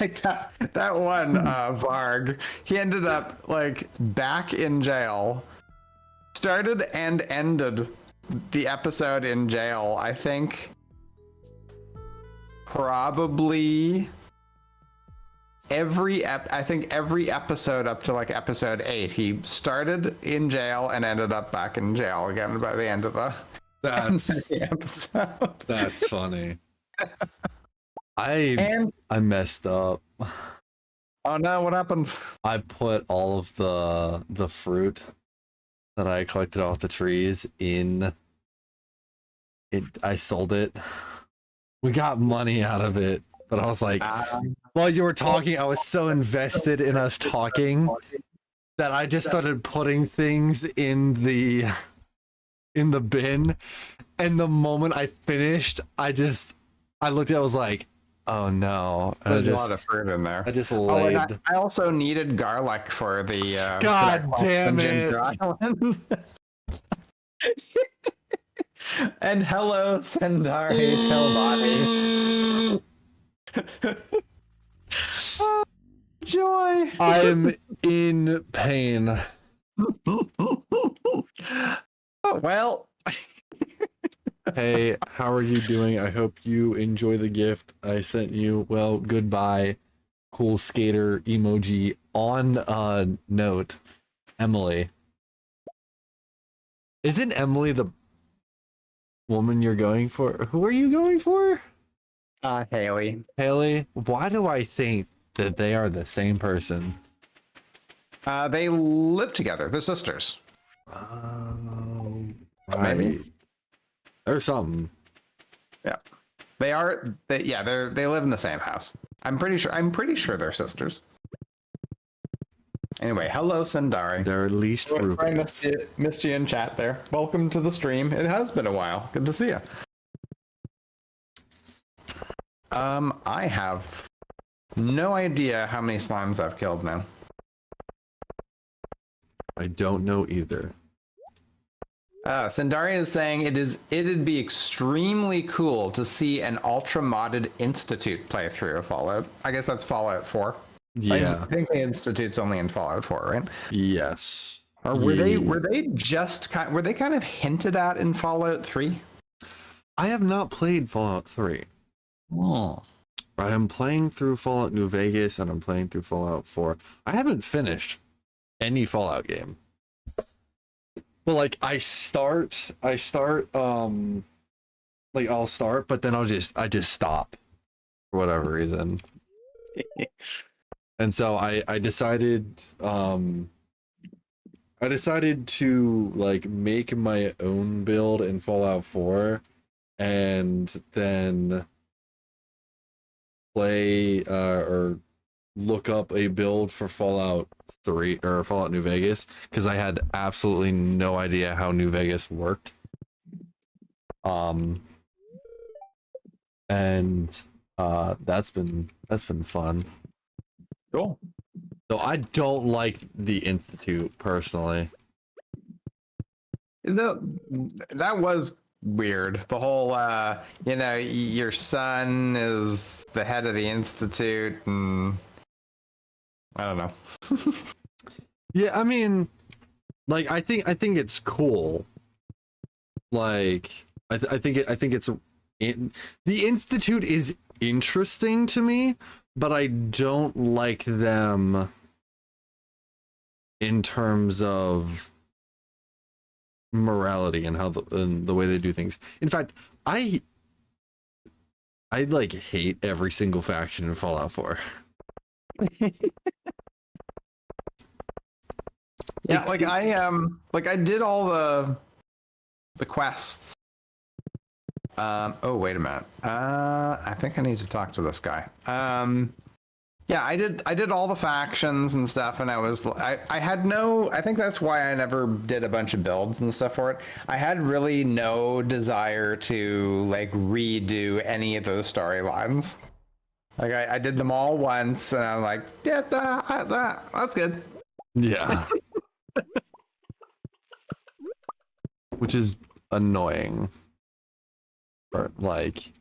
Like that one Varg, he ended up like back in jail, started and ended the episode in jail, I think probably every episode up to like episode 8 he started in jail and ended up back in jail again by the end of the episode. That's funny. I messed up. Oh no, what happened? I put all of the fruit that I collected off the trees in it. I sold it. We got money out of it, but I was like, while you were talking, I was so invested in us talking that I just started putting things in the bin, and the moment I finished, I looked at it, I was like, oh no. There's a lot of fruit in there. I just laid. I also needed garlic for the God damn it. And hello, Sendari Telbani. Oh, joy. I'm in pain. Oh, well. Hey, how are you doing? I hope you enjoy the gift I sent you. Well, goodbye. Cool skater emoji. On note, Emily. Isn't Emily the woman you're going for? Who are you going for? Haley. Haley? Why do I think that they are the same person? They live together. They're sisters. Maybe. Or something. Yeah. They live in the same house. I'm pretty sure they're sisters. Anyway, hello, Sendari. They're at least I missed you in chat there. Welcome to the stream. It has been a while. Good to see you. I have no idea how many slimes I've killed now. I don't know either. Sendari is saying it'd be extremely cool to see an ultra modded Institute playthrough of Fallout. I guess that's Fallout 4. Yeah. I think the Institute's only in Fallout 4, right? Yes. Or were they kind of hinted at in Fallout 3? I have not played Fallout 3. Oh. I am playing through Fallout New Vegas and I'm playing through Fallout 4. I haven't finished any Fallout game. But like I start I'll start, but then I just stop for whatever reason. And so I decided to like make my own build in Fallout 4 and then play or look up a build for Fallout 3 or Fallout New Vegas because I had absolutely no idea how New Vegas worked. And that's been fun. Cool. So I don't like the Institute personally. That was weird. The whole your son is the head of the Institute, and I don't know. Yeah, I mean, like I think it's cool. Like I think it's the Institute is interesting to me, but I don't like them in terms of morality and how the way they do things. In fact, I like hate every single faction in Fallout 4. Yeah, I did all the quests. Oh, wait a minute. I think I need to talk to this guy. Yeah, I did all the factions and stuff, and I had no, I think that's why I never did a bunch of builds and stuff for it. I had really no desire to like redo any of those storylines. Like I did them all once, and I'm like, yeah, that's good. Yeah. Which is annoying. Or like,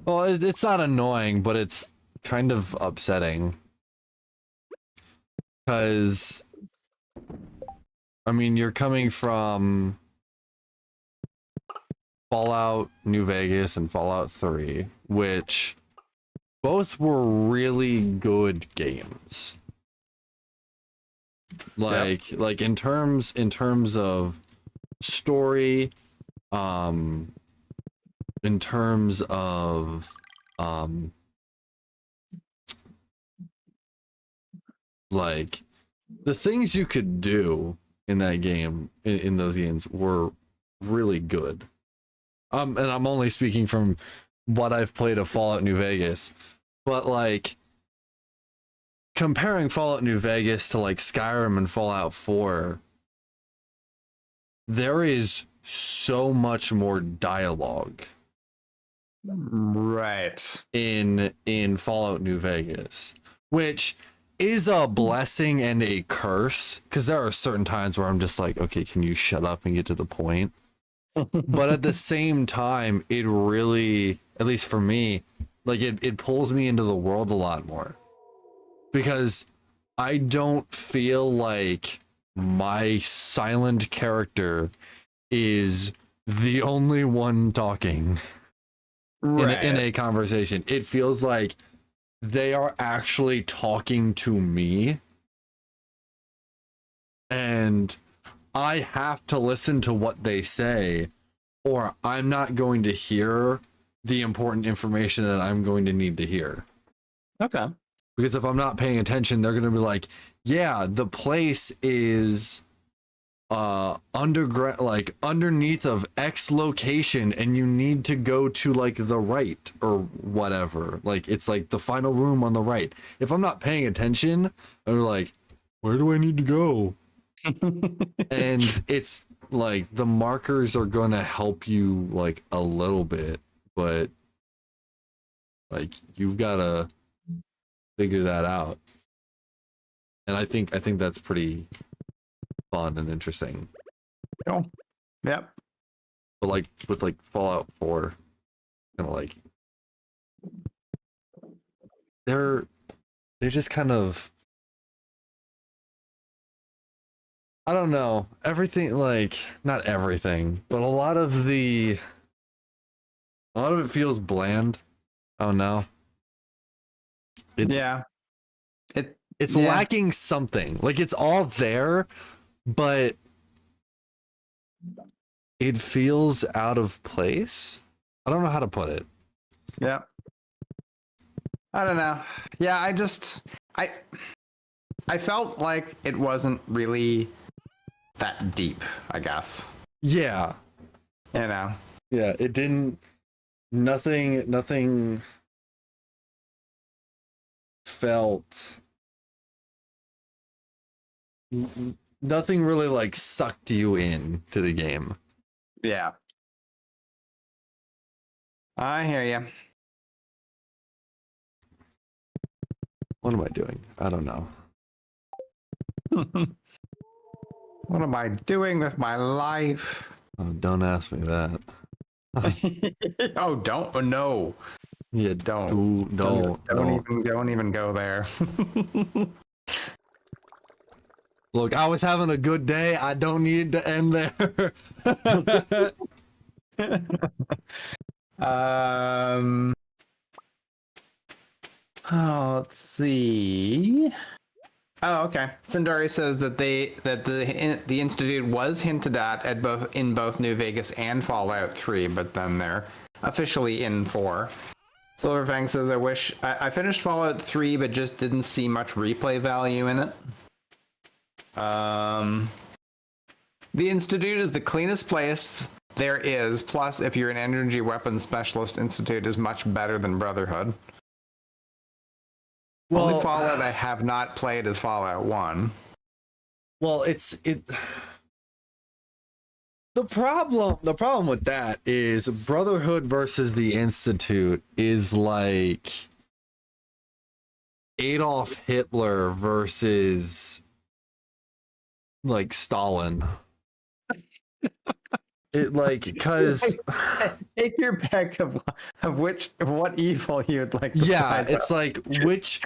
well, it's not annoying, but it's kind of upsetting. Because, I mean, you're coming from Fallout New Vegas and Fallout 3, which both were really good games. Like in terms of story, in terms of like the things you could do in that game, in those games, were really good. And I'm only speaking from what I've played of Fallout New Vegas, but like comparing Fallout New Vegas to like Skyrim and Fallout 4, there is so much more dialogue Right. in Fallout New Vegas, which is a blessing and a curse, because there are certain times where I'm just like, okay, can you shut up and get to the point? But at the same time, it really, at least for me, like it pulls me into the world a lot more, because I don't feel like my silent character is the only one talking in a conversation. It feels like they are actually talking to me, and I have to listen to what they say, or I'm not going to hear the important information that I'm going to need to hear. Okay. Because if I'm not paying attention, they're going to be like, yeah, the place is underground, like underneath of X location, and you need to go to like the right or whatever. Like it's like the final room on the right. If I'm not paying attention, I'm like, where do I need to go? And it's like the markers are going to help you like a little bit, but like you've got to figure that out. And I think that's pretty fun and interesting. Cool. Yep. But like with like Fallout 4, kind of like they're just kind of, I don't know, everything, like not everything, but a lot of it feels bland. Oh no. It's lacking something. Like it's all there, but it feels out of place. I don't know how to put it. Yeah. I don't know. Yeah, I felt like it wasn't really that deep, I guess. Yeah. You know. Yeah, it didn't, nothing felt, nothing really like sucked you in to the game. Yeah. I hear you. What am I doing? I don't know. What am I doing with my life? Oh, don't ask me that. Oh, don't. Oh, no. Yeah, don't even go there. Look, I was having a good day. I don't need to end there. Oh, let's see. Oh, okay. Sindari says that the Institute was hinted at both New Vegas and Fallout 3, but then they're officially in 4. Silverfang says, I finished Fallout 3, but just didn't see much replay value in it. The Institute is the cleanest place there is. Plus, if you're an energy weapons specialist, Institute is much better than Brotherhood. Only Fallout I have not played is Fallout 1. Well, the problem with that is Brotherhood versus the Institute is like Adolf Hitler versus like Stalin. It like because take your pick of what evil you'd like to yeah, side it's up. like which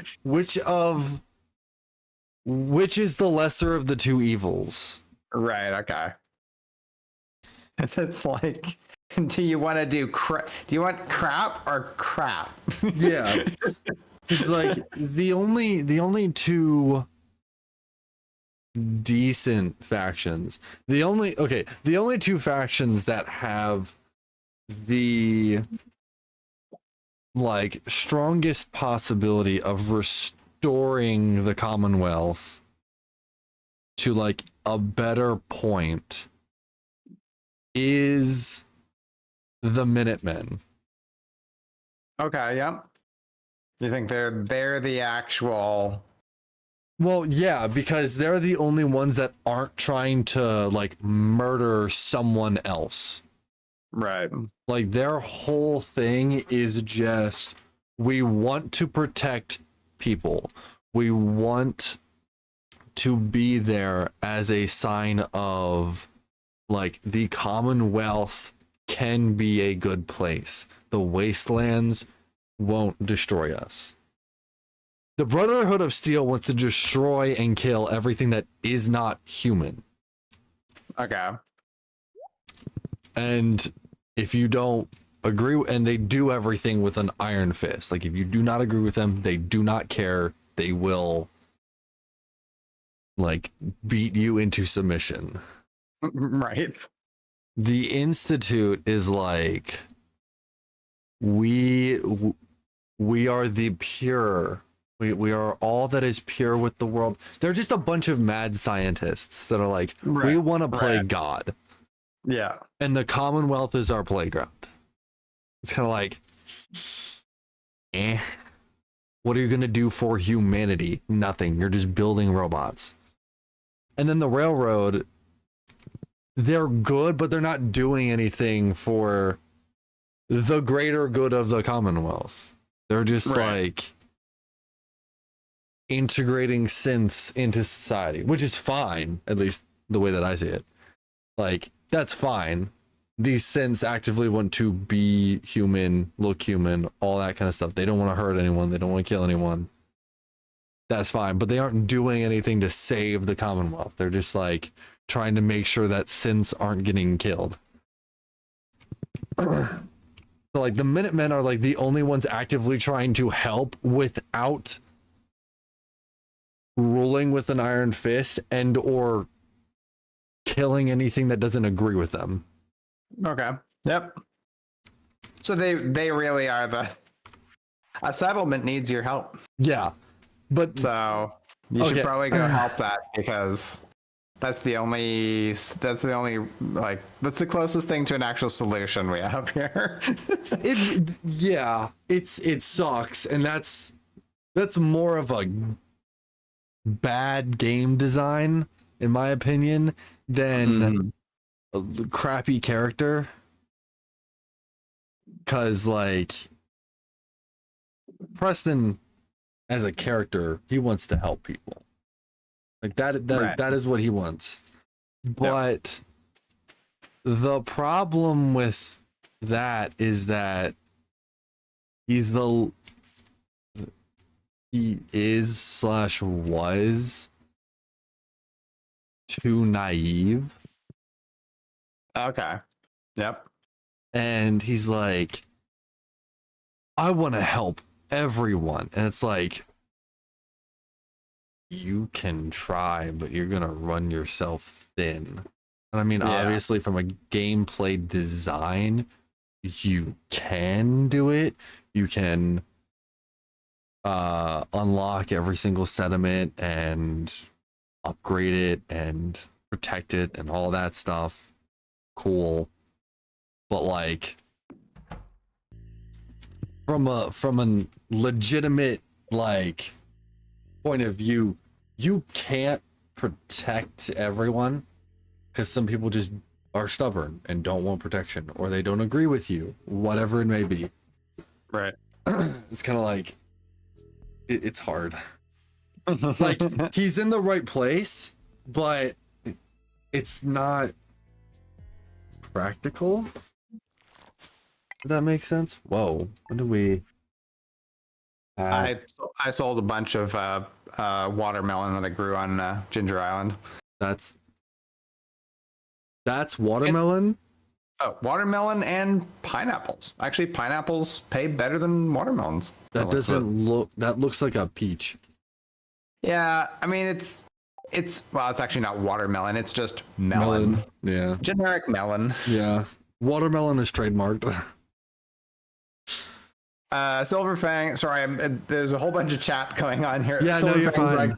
is the lesser of the two evils? Right, okay. It's like, do you want to do do you want crap or crap? Yeah. It's like the only two decent factions. The only two factions that have the like strongest possibility of restoring the Commonwealth to like a better point is the Minutemen. Okay, yeah. You think they're the actual? Well, yeah, because they're the only ones that aren't trying to like murder someone else. Right. Like their whole thing is just we want to protect people. We want to be there as a sign of like the Commonwealth can be a good place. The wastelands won't destroy us. The Brotherhood of Steel wants to destroy and kill everything that is not human. Okay. And if you don't agree, and they do everything with an iron fist. Like if you do not agree with them, they do not care. They will like beat you into submission. Right. The Institute is like we are the pure. We are all that is pure with the world. They're just a bunch of mad scientists that are like, we want to play God. Yeah. And the Commonwealth is our playground. It's kind of like, what are you going to do for humanity? Nothing. You're just building robots. And then the Railroad, they're good, but they're not doing anything for the greater good of the Commonwealth. They're just like integrating synths into society, which is fine, at least the way that I see it. Like, that's fine. These synths actively want to be human, look human, all that kind of stuff. They don't want to hurt anyone. They don't want to kill anyone. That's fine. But they aren't doing anything to save the Commonwealth. They're just like trying to make sure that synths aren't getting killed. So like the Minutemen are like the only ones actively trying to help without ruling with an iron fist and or killing anything that doesn't agree with them. Okay. Yep. So they really are a settlement needs your help. Yeah. But so you should probably go help that, because that's the only like that's the closest thing to an actual solution we have here. It sucks, and that's more of a bad game design in my opinion than a crappy character, because like Preston as a character, he wants to help people like that is what he wants, but the problem with that is that he is/was too naive. Okay. Yep. And he's like, I want to help everyone. And it's like, you can try, but you're going to run yourself thin. And I mean, obviously from a gameplay design, you can do it. You can unlock every single sediment and upgrade it and protect it and all that stuff. Cool. But like from a legitimate like point of view, you can't protect everyone because some people just are stubborn and don't want protection, or they don't agree with you, whatever it may be. Right. It's kind of like it's hard. Like, he's in the right place, but it's not practical. Does that make sense? Whoa, when do we I sold a bunch of watermelon that I grew on Ginger Island. that's watermelon? Oh, watermelon and pineapples. Actually, pineapples pay better than watermelons. That doesn't look, that looks like a peach. Yeah, I mean it's well, it's actually not watermelon. It's just melon. Yeah. Generic melon. Yeah. Watermelon is trademarked. Silverfang. Sorry, there's a whole bunch of chat going on here. Yeah, no, you're fine. Like,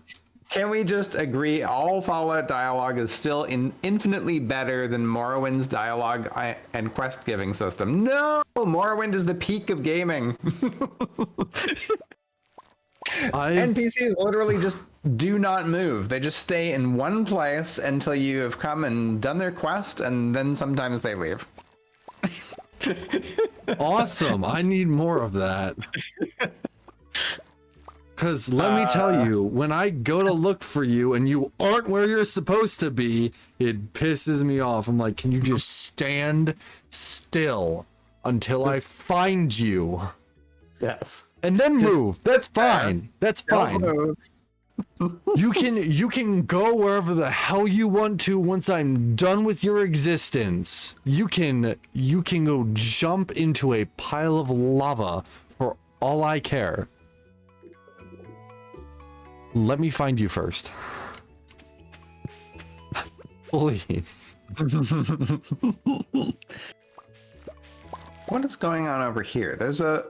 can we just agree all Fallout dialogue is still infinitely better than Morrowind's dialogue and quest giving system? No, Morrowind is the peak of gaming. NPCs literally just do not move. They just stay in one place until you have come and done their quest, and then sometimes they leave. Awesome. I need more of that. Because let me tell you, when I go to look for you and you aren't where you're supposed to be, it pisses me off. I'm like, can you just stand still until I find you? Yes. And then move. That's fine. That's fine. You can go wherever the hell you want to once I'm done with your existence. You can go jump into a pile of lava for all I care. Let me find you first. Please. What is going on over here? There's a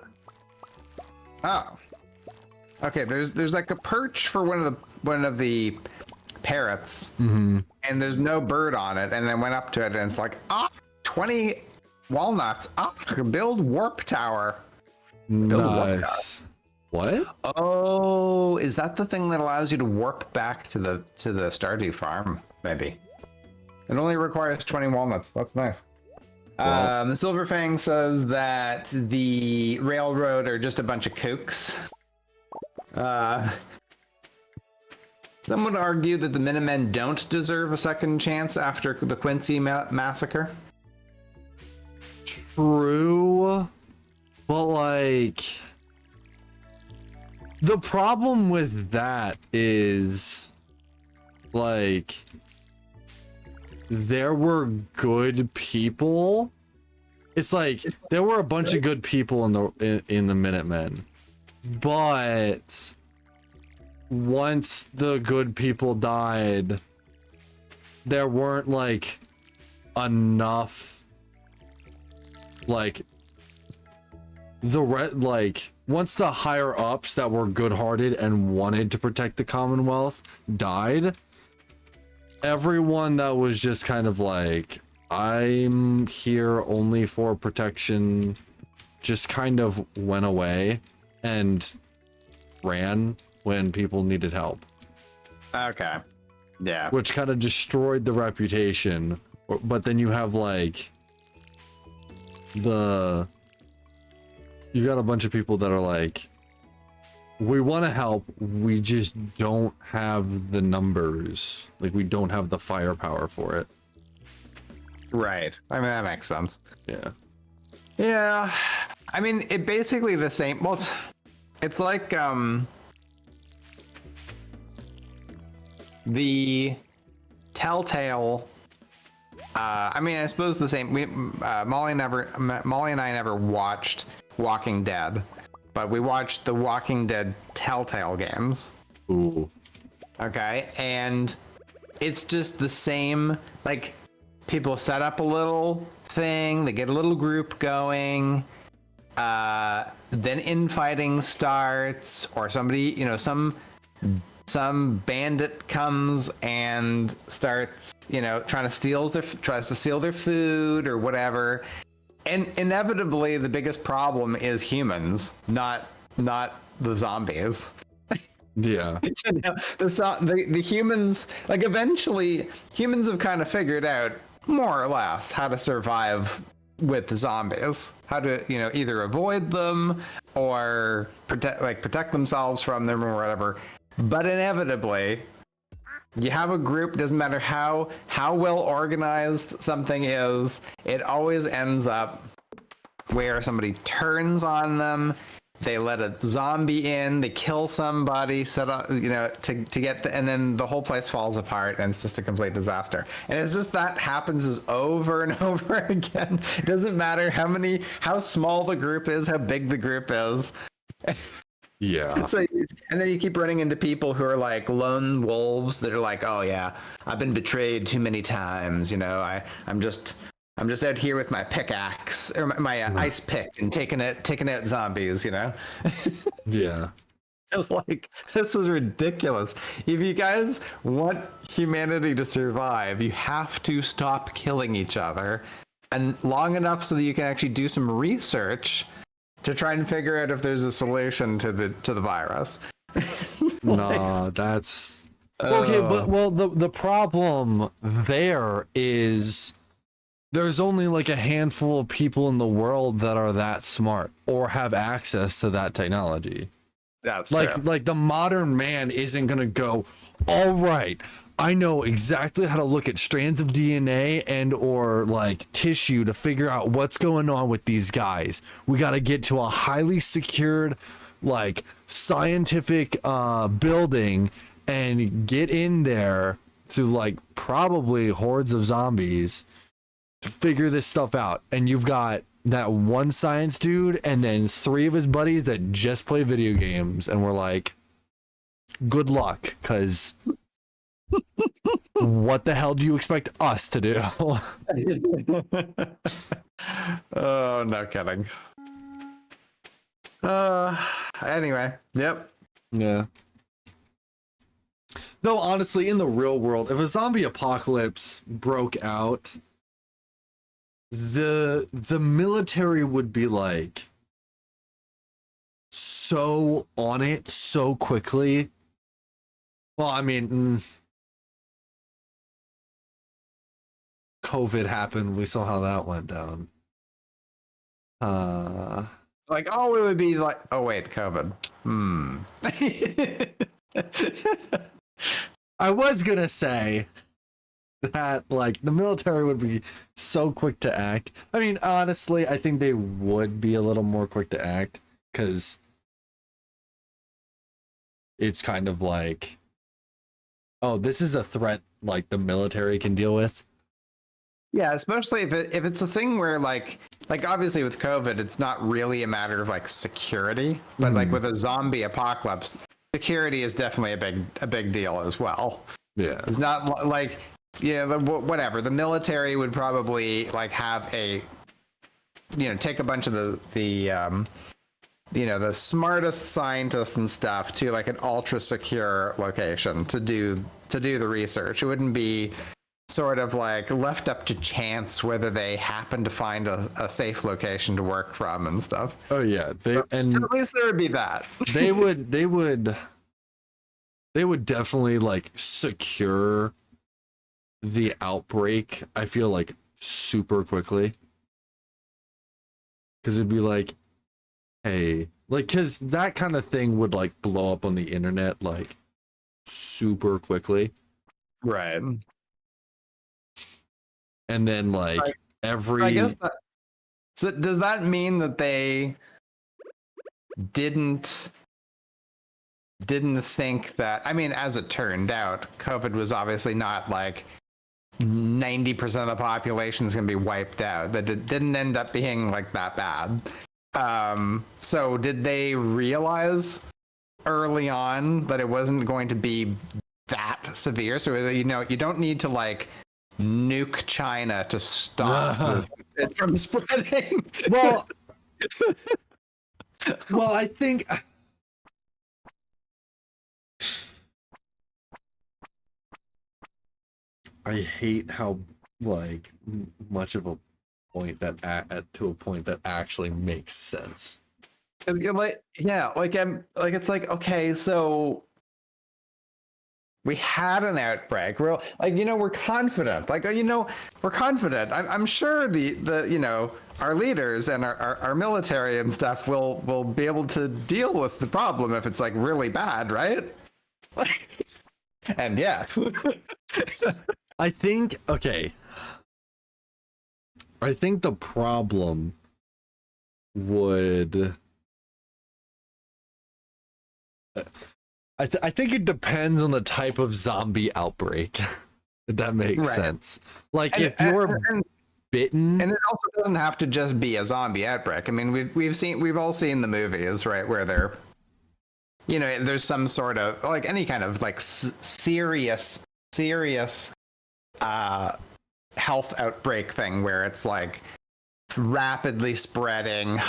okay, there's like a perch for one of the parrots, and there's no bird on it, and then went up to it and it's like 20 walnuts. Build warp tower. Nice. What? Oh, is that the thing that allows you to warp back to the Stardew farm? Maybe. It only requires 20 walnuts. That's nice. Well, Silverfang says that the railroad are just a bunch of kooks. Some would argue that the Minutemen don't deserve a second chance after the Quincy massacre. true, but like, the problem with that is, like, there were good people. It's like there were a bunch of good people in the Minutemen, but once the good people died, there weren't like enough, like once the higher ups that were good-hearted and wanted to protect the Commonwealth died, everyone that was just kind of like, I'm here only for protection, just kind of went away and ran when people needed help. Okay. Yeah. Which kind of destroyed the reputation. But then you have like you got a bunch of people that are like, we want to help, we just don't have the numbers, like we don't have the firepower for it. Right. I mean, that makes sense. Yeah. I mean, it basically the same. Well, it's like the Telltale. I mean, I suppose the same. Molly and I never watched Walking Dead, but we watched the Walking Dead Telltale games. Ooh. Okay, and it's just the same. Like, people set up a little thing, they get a little group going, then infighting starts, or somebody, some bandit comes and starts, trying to tries to steal their food or whatever. And inevitably, the biggest problem is humans, not the zombies. Yeah. You know, the humans, like, eventually humans have kind of figured out more or less how to survive with the zombies, how to, you know, either avoid them or protect themselves from them or whatever. But inevitably, you have a group, doesn't matter how well organized something is, it always ends up where somebody turns on them, they let a zombie in, they kill somebody, set up, you know, to get and then the whole place falls apart and it's just a complete disaster. And it's just that happens is over and over again. It doesn't matter how small the group is, how big the group is. Yeah. So, and then you keep running into people who are like lone wolves that are like, oh yeah, I've been betrayed too many times, you know, I'm just out here with my pickaxe or my ice pick and taking out zombies, you know. Yeah. It's like, this is ridiculous. If you guys want humanity to survive, you have to stop killing each other, and long enough so that you can actually do some research to try and figure out if there's a solution to the virus. No, that's okay. But well, the problem there is there's only like a handful of people in the world that are that smart or have access to that technology. That's like true. like the modern man isn't gonna go, all right, I know exactly how to look at strands of DNA and or like tissue to figure out what's going on with these guys. We got to get to a highly secured, like scientific building and get in there through like probably hordes of zombies to figure this stuff out. And you've got that one science dude and then 3 of his buddies that just play video games, and we're like, good luck, because what the hell do you expect us to do? Oh, no kidding. Anyway, yep. Yeah. Though honestly, in the real world, if a zombie apocalypse broke out, the military would be like so on it so quickly. Well, I mean, COVID happened. We saw how that went down. Like, oh, it would be like, oh wait, COVID. I was gonna say that like the military would be so quick to act. I mean, honestly, I think they would be a little more quick to act because it's kind of like, oh, this is a threat like the military can deal with. Yeah, especially if it's a thing where like obviously with COVID, it's not really a matter of like security, but like with a zombie apocalypse, security is definitely a big deal as well. Yeah, it's not like, yeah, whatever. The military would probably like have a, you know, take a bunch of the you know, the smartest scientists and stuff to like an ultra secure location to do the research. It wouldn't be sort of like left up to chance whether they happen to find a safe location to work from and stuff. Oh yeah, and at least there would be that. they would definitely like secure the outbreak, I feel like, super quickly. Because it'd be like, hey, like, because that kind of thing would like blow up on the internet like super quickly. Right. And then like every, I guess that, so does that mean that they didn't think that, I mean, as it turned out, COVID was obviously not like 90% of the population is going to be wiped out. That it didn't end up being like that bad. So did they realize early on that it wasn't going to be that severe? So, you know, you don't need to like nuke China to stop it from spreading. well, I think I hate how like much of a point that to a point that actually makes sense. Like, yeah, like I'm like, it's like, okay, so we had an outbreak. We're like, we're confident. Like, we're confident. I'm sure the our leaders and our military and stuff will be able to deal with the problem if it's like really bad, right? And yes. I think the problem would. I think it depends on the type of zombie outbreak. If that makes sense. Like if you're bitten, and it also doesn't have to just be a zombie outbreak. I mean, we've all seen the movies, right, where they're, there's some sort of like any kind of like serious health outbreak thing where it's like rapidly spreading,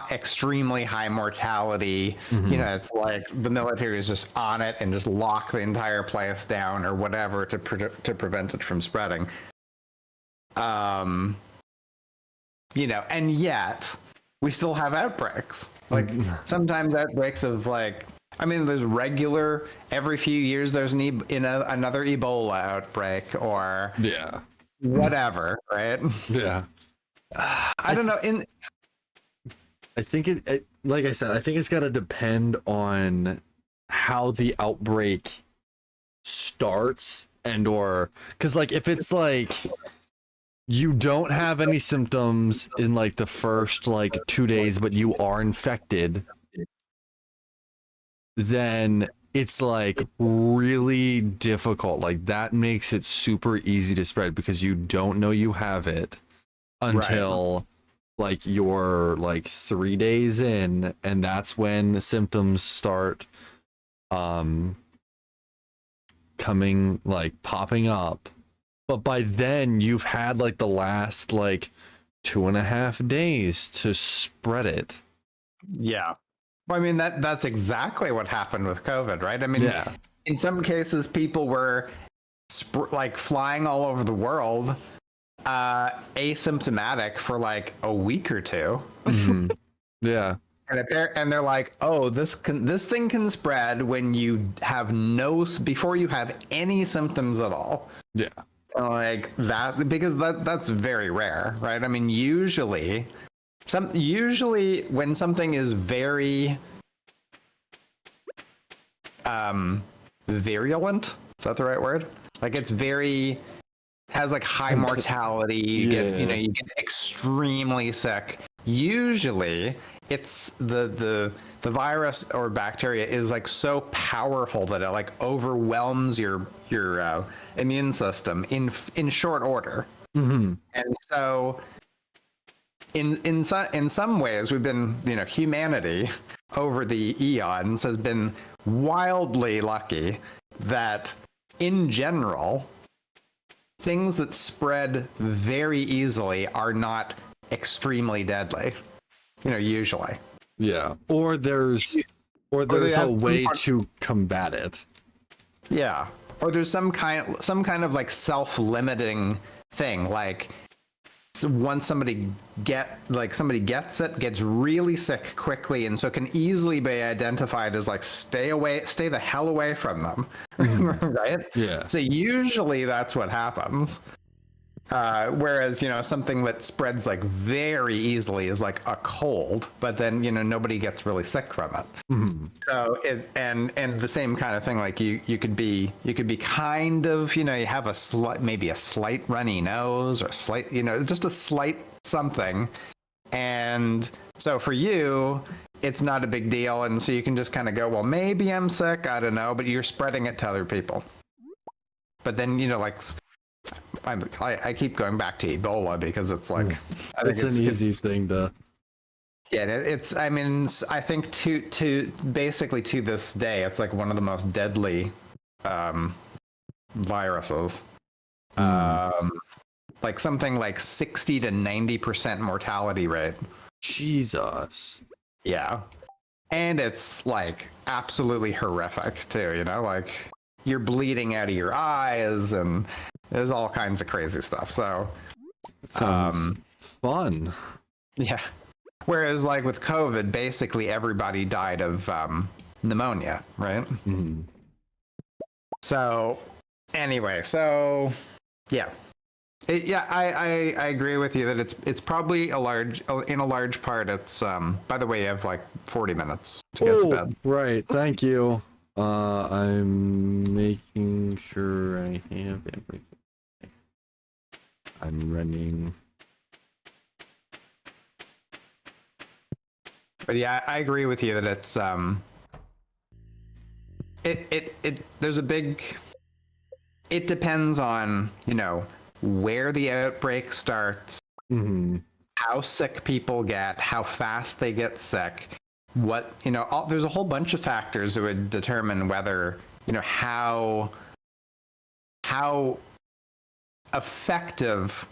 extremely high mortality. It's like the military is just on it and just lock the entire place down or whatever to prevent it from spreading. And yet we still have outbreaks. Like sometimes outbreaks of like, I mean, there's regular, every few years there's another Ebola outbreak or whatever, right? Yeah. I don't know. I think it, like I said, I think it's got to depend on how the outbreak starts because like if it's like you don't have any symptoms in like the first like 2 days, but you are infected, then it's like really difficult. Like that makes it super easy to spread because you don't know you have it until like you're like 3 days in, and that's when the symptoms start coming, like popping up. But by then you've had like the last like 2.5 days to spread it. Yeah. Well, I mean, that's exactly what happened with COVID, right? I mean, in some cases people were like flying all over the world asymptomatic for like a week or two. Yeah. And they're like, oh, this thing can spread when you have before you have any symptoms at all. Yeah. Like that, because that's very rare, right? I mean, usually when something is very virulent, is that the right word? Like it's has like high mortality, you get extremely sick. Usually it's the virus or bacteria is like so powerful that it like overwhelms your immune system in short order. And so in some ways we've been, humanity over the eons has been wildly lucky that in general things that spread very easily are not extremely deadly, usually. Yeah. Or there's a way to combat it. Yeah. Or there's some kind of like self-limiting thing, like once somebody gets it, gets really sick quickly, and so can easily be identified as like stay the hell away from them. Right? Yeah. So usually that's what happens. Whereas, something that spreads like very easily is like a cold, but then, nobody gets really sick from it. So and the same kind of thing, like you could be kind of, you have maybe a slight runny nose or slight, just a slight something. And so for you, it's not a big deal. And so you can just kind of go, well, maybe I'm sick. I don't know, but you're spreading it to other people. But then, like, I keep going back to Ebola because it's like it's an easy thing to. Yeah, it's. I mean, I think to basically to this day, it's like one of the most deadly viruses. Like something like 60 to 90% mortality rate. Jesus. Yeah, and it's like absolutely horrific too. Like you're bleeding out of your eyes and there's all kinds of crazy stuff. So it sounds fun. Yeah. Whereas like with COVID, basically everybody died of pneumonia, right? So anyway, so yeah. I agree with you that it's probably in a large part it's by the way you have like 40 minutes to get to bed. Right. Thank you. I'm making sure I have everything. I'm running. But yeah, I agree with you that it's there's a big, it depends on, you know, where the outbreak starts, how sick people get, how fast they get sick, what, you know, there's a whole bunch of factors that would determine whether, you know, how effective,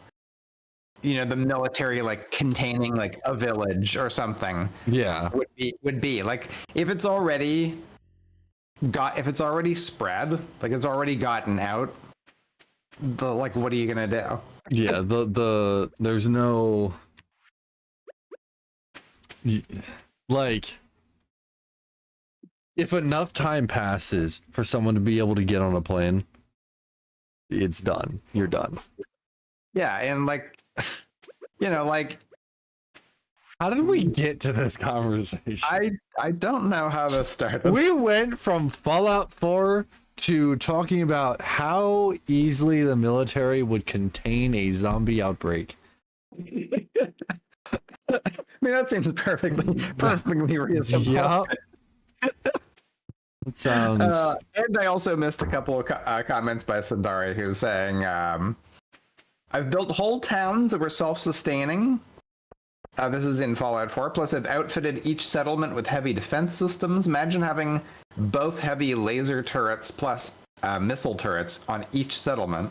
you know, the military like containing like a village or something would be like if it's already spread, like it's already gotten out, like what are you gonna do? Yeah, there's no like if enough time passes for someone to be able to get on a plane, it's done. You're done. Yeah, and like you know, like how did we get to this conversation? I don't know how this started. We went from Fallout 4 to talking about how easily the military would contain a zombie outbreak. I mean, that seems perfectly reasonable. Yeah. It sounds. And I also missed a couple of comments by Sundari who's saying, I've built whole towns that were self-sustaining. This is in Fallout 4. Plus, I've outfitted each settlement with heavy defense systems. Imagine having both heavy laser turrets plus missile turrets on each settlement.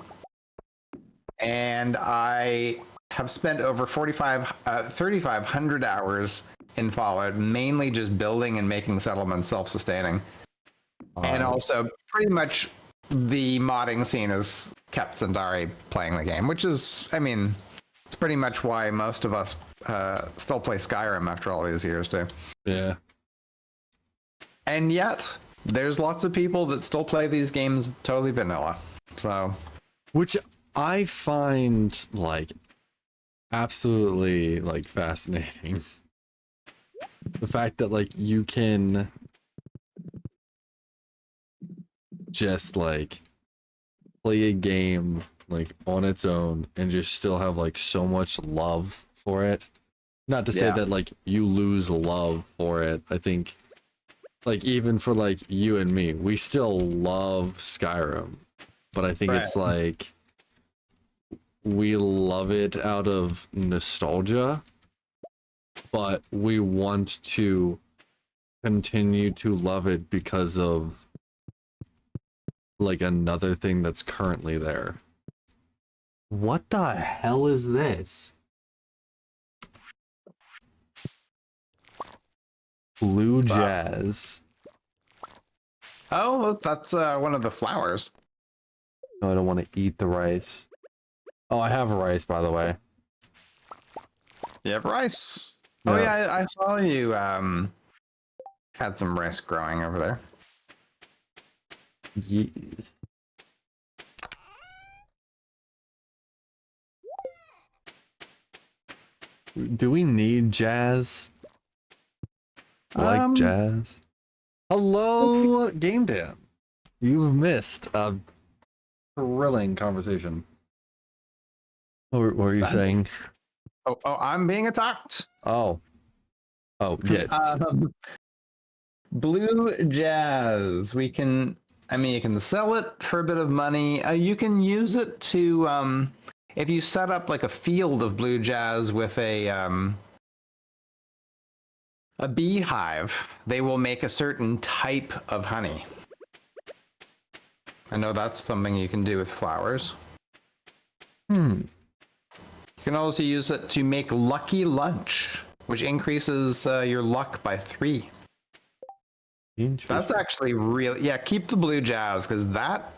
And I have spent over 3,500 hours in Fallout, mainly just building and making settlements self-sustaining. And also, pretty much the modding scene has kept Sundari playing the game, which is, I mean, it's pretty much why most of us still play Skyrim after all these years, too. Yeah. And yet, there's lots of people that still play these games totally vanilla. So, which I find like absolutely like fascinating. The fact that like you can just like play a game like on its own and just still have like so much love for it. Not to say that like you lose love for it. I think like even for like you and me, we still love Skyrim, but I think it's like we love it out of nostalgia, but we want to continue to love it because of like another thing that's currently there. What the hell is this? Blue jazz. Oh, that's one of the flowers. No, I don't want to eat the rice. Oh, I have rice, by the way. You have rice. Yeah. Oh yeah, I saw you had some rice growing over there. Yeah. Do we need jazz? Like jazz? Hello, Game Dan. You've missed a thrilling conversation. What were you saying? Oh, I'm being attacked. Oh, yeah. Blue jazz. We can. I mean, you can sell it for a bit of money. You can use it to, if you set up like a field of blue jazz with a beehive, they will make a certain type of honey. I know that's something you can do with flowers. You can also use it to make lucky lunch, which increases your luck by 3. That's actually really, yeah, keep the blue jazz, because that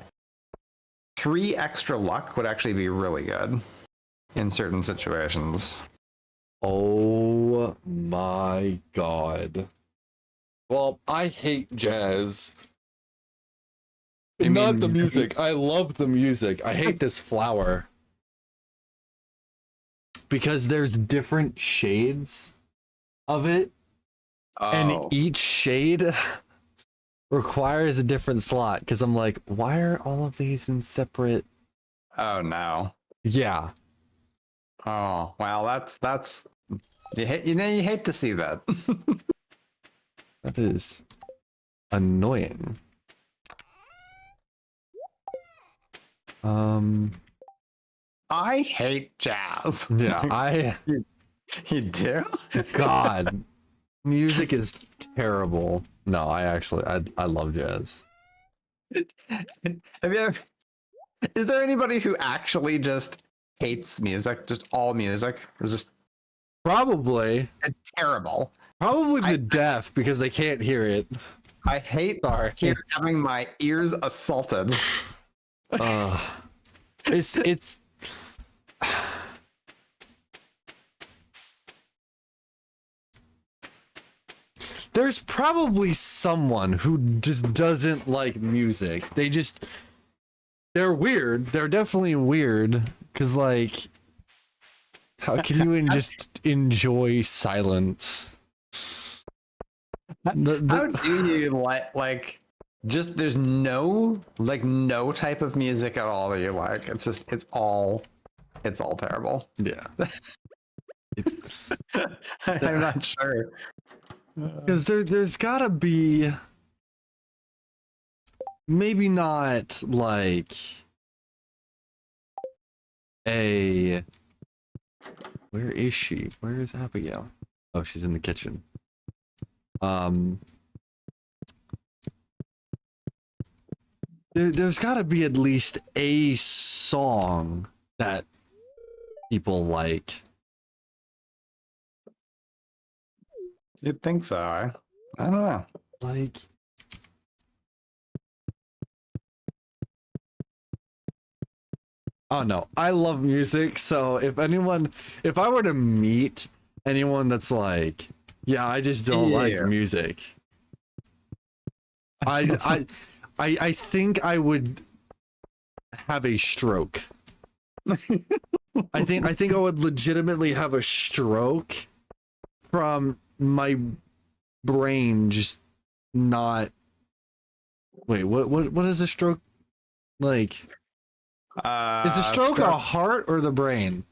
3 extra luck would actually be really good in certain situations. Oh my god. Well, I hate jazz. Not the music. I love the music. I hate this flower. Because there's different shades of it. And Oh. each shade requires a different slot. Because I'm like, why are all of these in separate? Oh no. Yeah. Oh well, that's you hate to see that. That is annoying. I hate jazz. Yeah, You do? God, music is terrible. No, I love jazz. Have you ever, is there anybody who actually just hates music? Just all music? It's just Probably terrible. the deaf because they can't hear it. I hate having my ears assaulted. It's there's probably someone who just doesn't like music. They're weird. They're definitely weird because like how can you just enjoy silence? How do you like just there's no type of music at all that you like? It's all terrible. Yeah. I'm not sure. Because there's gotta be maybe not like a where is she? Where is Abigail? Oh, she's in the kitchen. There's gotta be at least a song that people like. You'd think so. I don't know. Like, oh no, I love music. So if I were to meet anyone that's like, yeah, I just don't like music, I think I would have a stroke. I think I would legitimately have a stroke from my brain just not. Wait, what is a stroke like? Is the stroke a heart or the brain?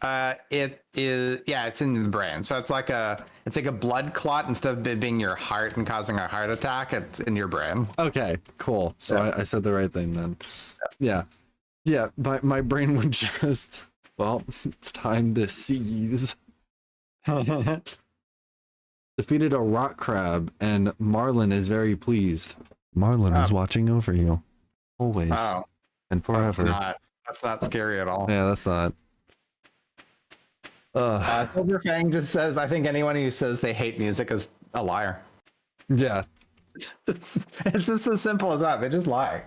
It is, yeah, it's in the brain. So it's like a blood clot. Instead of it being your heart and causing a heart attack, it's in your brain. Okay, cool. So yeah. I said the right thing then. Yeah. My brain would just, well, it's time to seize. Defeated a rock crab, and Marlin is very pleased. Marlin is watching over you, always and forever. That's not scary at all. Yeah, that's not. Silver Fang just says, I think anyone who says they hate music is a liar. Yeah. It's just as simple as that. They just lie.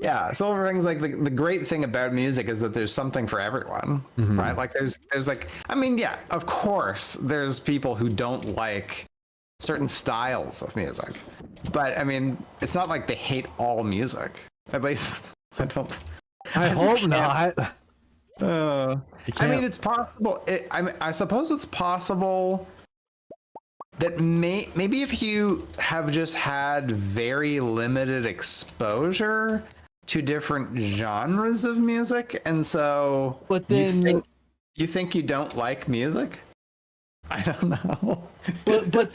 Yeah, Silver Fang's like the great thing about music is that there's something for everyone, right? Like there's like, I mean, yeah, of course there's people who don't like certain styles of music, but I mean, it's not like they hate all music. At least I don't. I hope not. I mean, it's possible. I suppose it's possible that maybe if you have just had very limited exposure to different genres of music, and so but then you think you don't like music. I don't know. but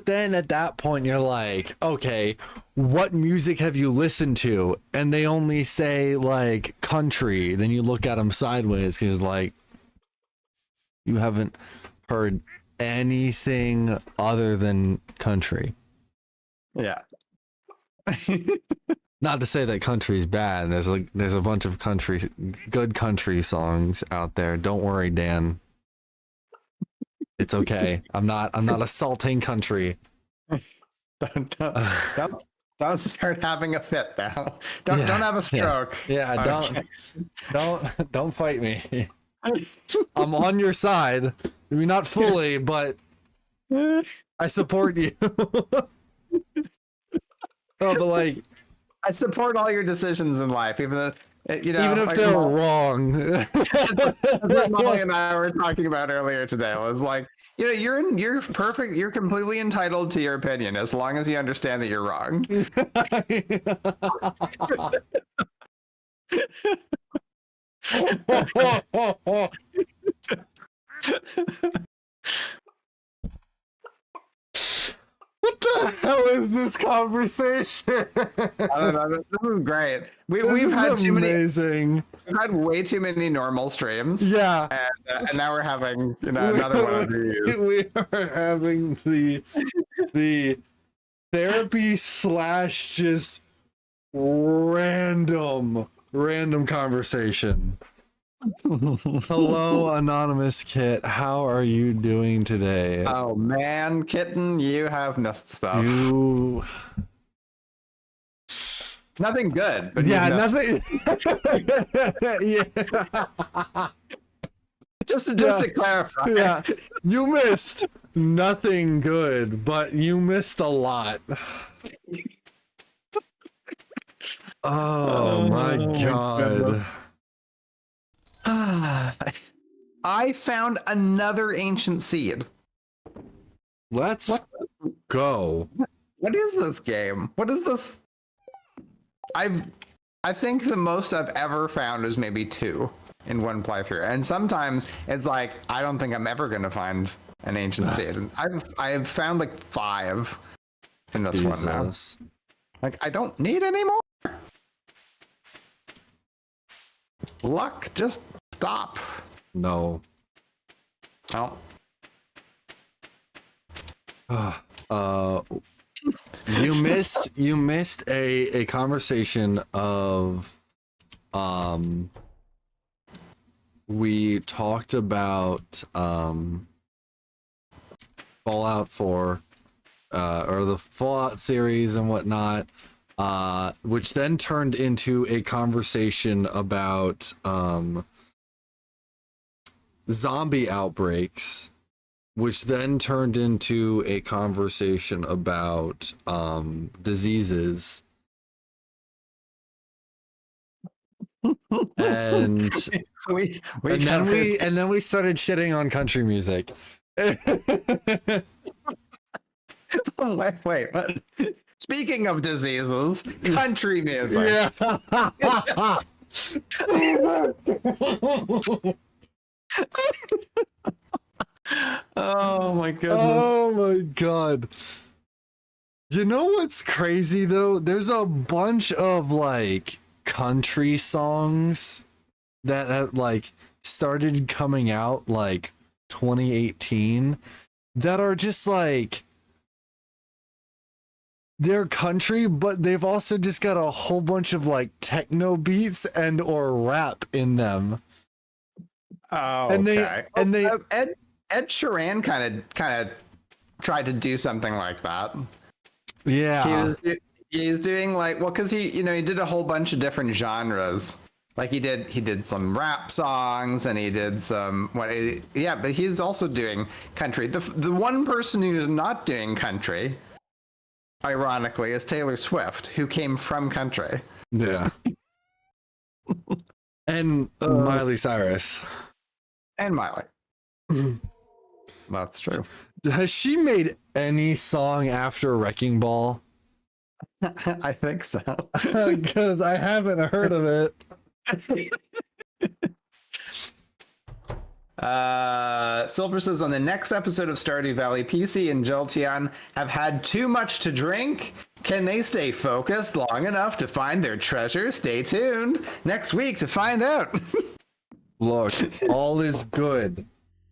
then at that point you're like, okay, what music have you listened to? And they only say like country. Then you look at them sideways because like you haven't heard anything other than country. Yeah. Not to say that country is bad. There's a bunch of good country songs out there. Don't worry, Dan. It's okay. I'm not assaulting country. Don't start having a fit now. Don't have a stroke. Yeah, don't fight me. I'm on your side. Maybe not fully, but I support you. but like, I support all your decisions in life, even though even if like they're wrong. that's what Molly and I were talking about earlier today. It was like, you're perfect. You're completely entitled to your opinion as long as you understand that you're wrong. What the hell is this conversation? I don't know. This is great. This We've is had too many. amazing. We've had way too many normal streams. Yeah. And now we're having another one of these. We are having the therapy / just random conversation. Hello, anonymous kit. How are you doing today? Oh man, Kitten, you have missed stuff. Nothing good, but yeah, you've missed nothing. Yeah. Just to clarify. Yeah, you missed nothing good, but you missed a lot. Oh my god. I found another ancient seed. Let's go. What is this game? What is this? I think the most I've ever found is maybe 2 in one playthrough, and sometimes it's like I don't think I'm ever gonna find an ancient seed. And I've found like 5 in this one now. Like I don't need any more. Luck, just stop. No. Oh. You missed a conversation of we talked about Fallout 4 or the Fallout series and whatnot, which then turned into a conversation about zombie outbreaks, which then turned into a conversation about diseases. And then we started shitting on country music. Wait, what? Speaking of diseases, country music. Yeah. Oh my goodness. Oh my god. You know what's crazy though? There's a bunch of like country songs that have like started coming out like 2018 that are just like they're country, but they've also just got a whole bunch of like techno beats and or rap in them. Oh, and okay. they Ed Sheeran kind of tried to do something like that. Yeah. He's doing like, well, because he did a whole bunch of different genres. Like he did some rap songs and he did some but he's also doing country. The one person who's not doing country, ironically, is Taylor Swift, who came from country. Yeah. And Miley Cyrus. And Miley. That's true. Has she made any song after Wrecking Ball? I think so. Because I haven't heard of it. Silver says, on the next episode of Stardew Valley, PC and Jolteon have had too much to drink. Can they stay focused long enough to find their treasure? Stay tuned next week to find out. Look, all is good.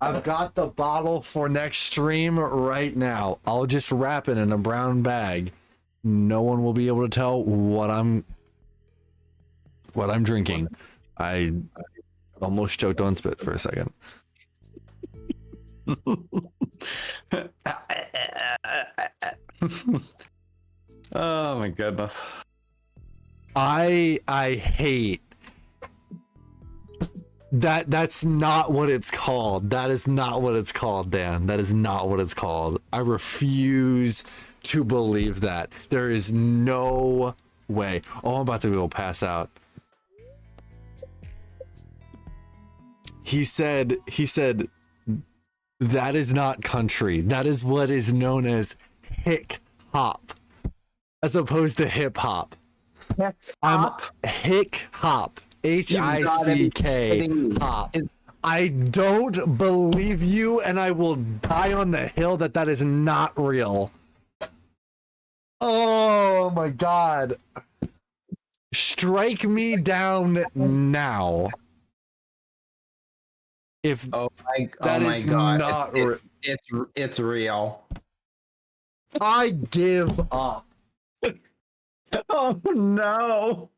I've got the bottle for next stream right now. I'll just wrap it in a brown bag. No one will be able to tell what I'm drinking. I almost choked on spit for a second. Oh my goodness. I hate That's not what it's called. That is not what it's called, Dan. That is not what it's called. I refuse to believe that. There is no way. Oh, I'm about to go pass out. He said that is not country. That is what is known as hick hop, as opposed to hip hop. I'm hick hop. Hick hop. I don't believe you, and I will die on the hill that that is not real. Oh my god. Strike me down now. If oh my is god, not it's real. I give up. Oh no.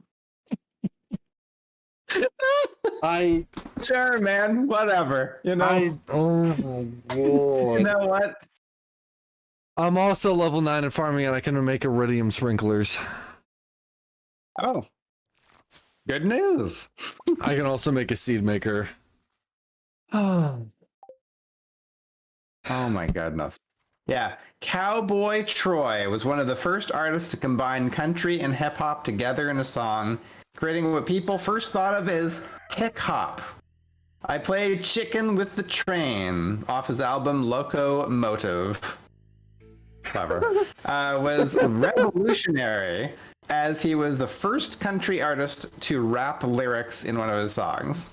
Sure, man, whatever. You know. Oh my god. You know what? I'm also level 9 in farming, and I can make iridium sprinklers. Oh, good news. I can also make a seed maker. Oh my goodness. Yeah, Cowboy Troy was one of the first artists to combine country and hip hop together in a song, creating what people first thought of as hick hop. I played Chicken with the Train off his album Locomotive. Clever. Was revolutionary, as he was the first country artist to rap lyrics in one of his songs.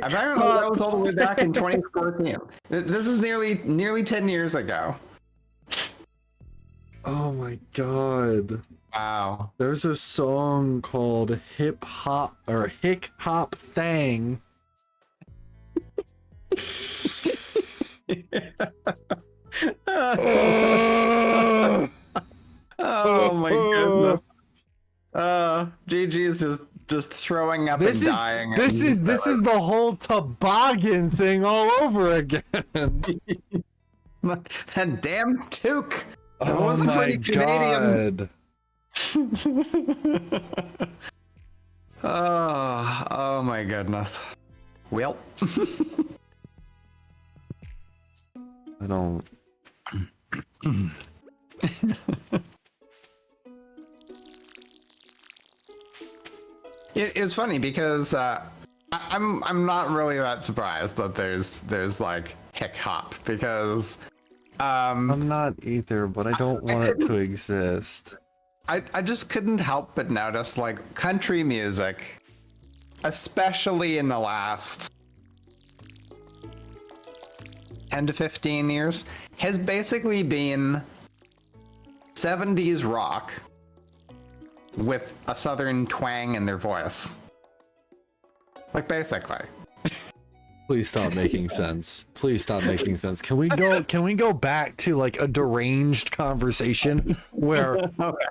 Apparently, that was all the way back in 2014. This is nearly 10 years ago. Oh my god. Wow. There's a song called Hip Hop or Hick Hop Thang. Oh my goodness. GG's just throwing up and dying. This is the whole toboggan thing all over again. That damn toque. It Oh wasn't my pretty Canadian. god. Oh my goodness. Well. I don't. It's funny because I'm not really that surprised that there's like hick hop because I'm not either, but I don't want it to exist. I just couldn't help but notice like country music, especially in the last 10 to 15 years, has basically been 70s rock with a southern twang in their voice. Like basically. Please stop making sense. Please stop making sense. Can we go back to like a deranged conversation where Okay.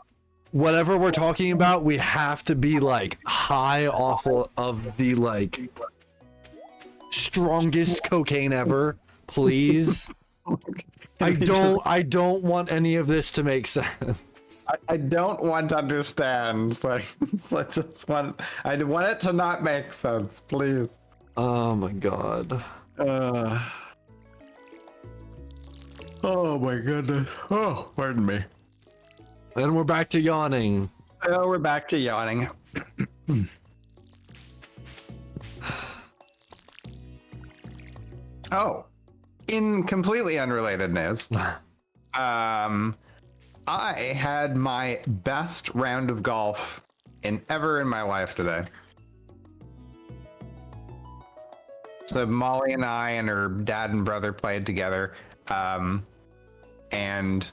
whatever we're talking about, we have to be like high off of the like strongest cocaine ever, please? I don't want any of this to make sense. I don't want to understand. Like, I want it to not make sense, please. Oh my god. Oh my goodness. Oh, pardon me. And we're back to yawning. Oh, we're back to yawning. Oh, in completely unrelated news, I had my best round of golf ever in my life today. So Molly and I and her dad and brother played together, and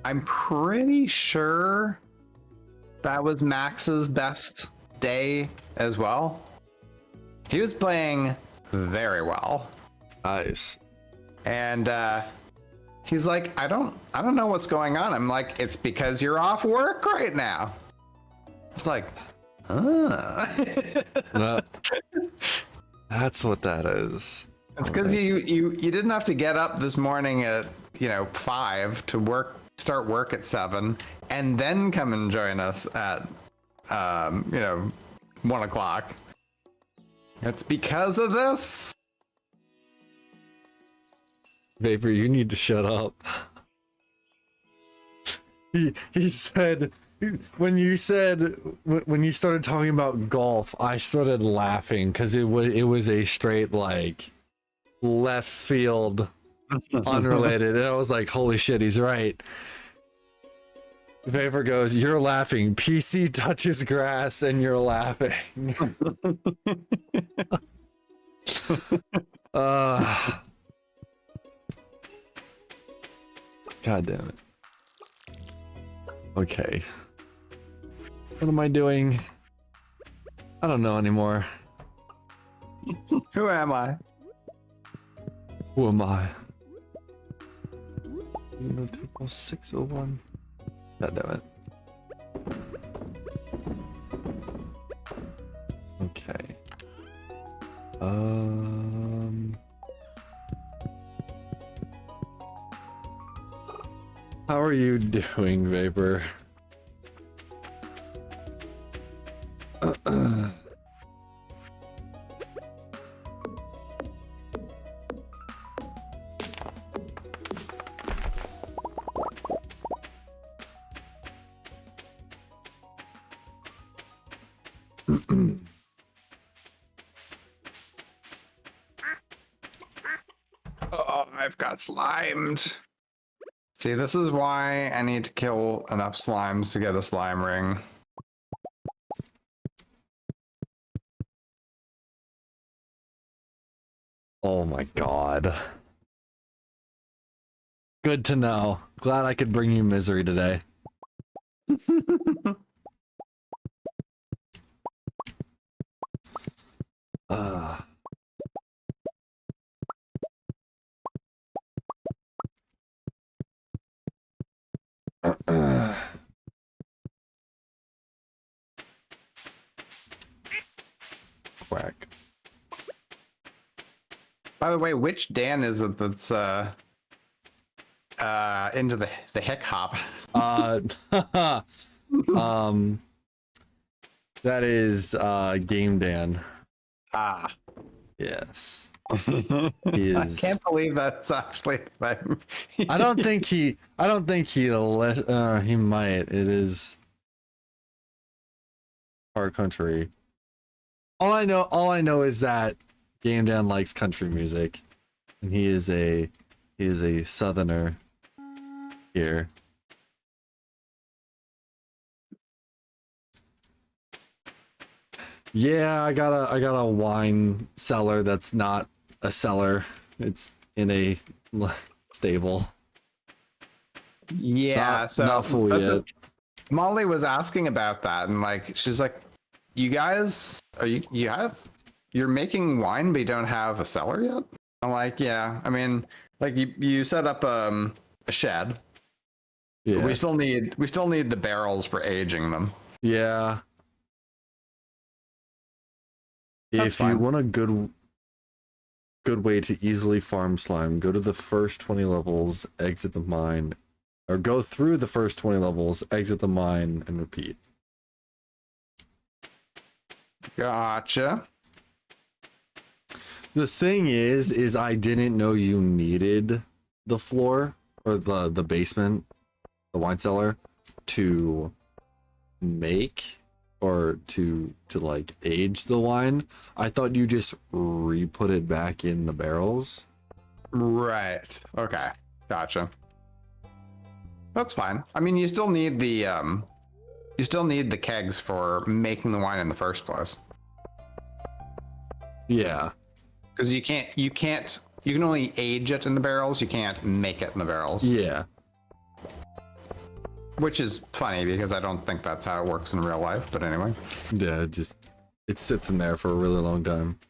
I'm pretty sure that was Max's best day as well. He was playing very well. Nice. And he's like, I don't know what's going on. I'm like, it's because you're off work right now. It's like, That's what that is. It's because you didn't have to get up this morning at 5 to start work at 7, and then come and join us at 1 o'clock. It's because of this. Vapor, you need to shut up. He said when you started talking about golf, I started laughing because it was a straight like left field unrelated, and I was like, holy shit, he's right. Vapor goes, you're laughing. PC touches grass and you're laughing. God damn it. Okay. What am I doing? I don't know anymore. Who am I? Who am I? 601. God damn it. Okay. How are you doing, Vapor? Oh, I've got slimed. See, this is why I need to kill enough slimes to get a slime ring. Oh my god. Good to know. Glad I could bring you misery today. Quack. By the way, which Dan is it that's into the hick hop? That is Game Dan. Ah. Yes. I Is... can't believe that's actually like I don't think he might. It is hard country. All I know is that Game Dan likes country music, and he is a southerner here. Yeah, I got a wine cellar that's not a cellar. It's in a stable. Yeah, it's not full yet. Molly was asking about that, and like she's like, "You guys, you're making wine, but you don't have a cellar yet?" I'm like, "Yeah, I mean, like you set up a shed. Yeah, But we still need the barrels for aging them." Yeah. That's If you fine. want a good way to easily farm slime, go to the first 20 levels, exit the mine, or go through the first 20 levels, exit the mine, and repeat. Gotcha. The thing is I didn't know you needed the floor or the basement, the wine cellar, to make or to like age the wine. I thought you just re-put it back in the barrels. Right. Okay. Gotcha. That's fine. I mean, you still need the kegs for making the wine in the first place. Yeah. Because you can only age it in the barrels. You can't make it in the barrels. Yeah. Which is funny because I don't think that's how it works in real life. But anyway. Yeah, it sits in there for a really long time.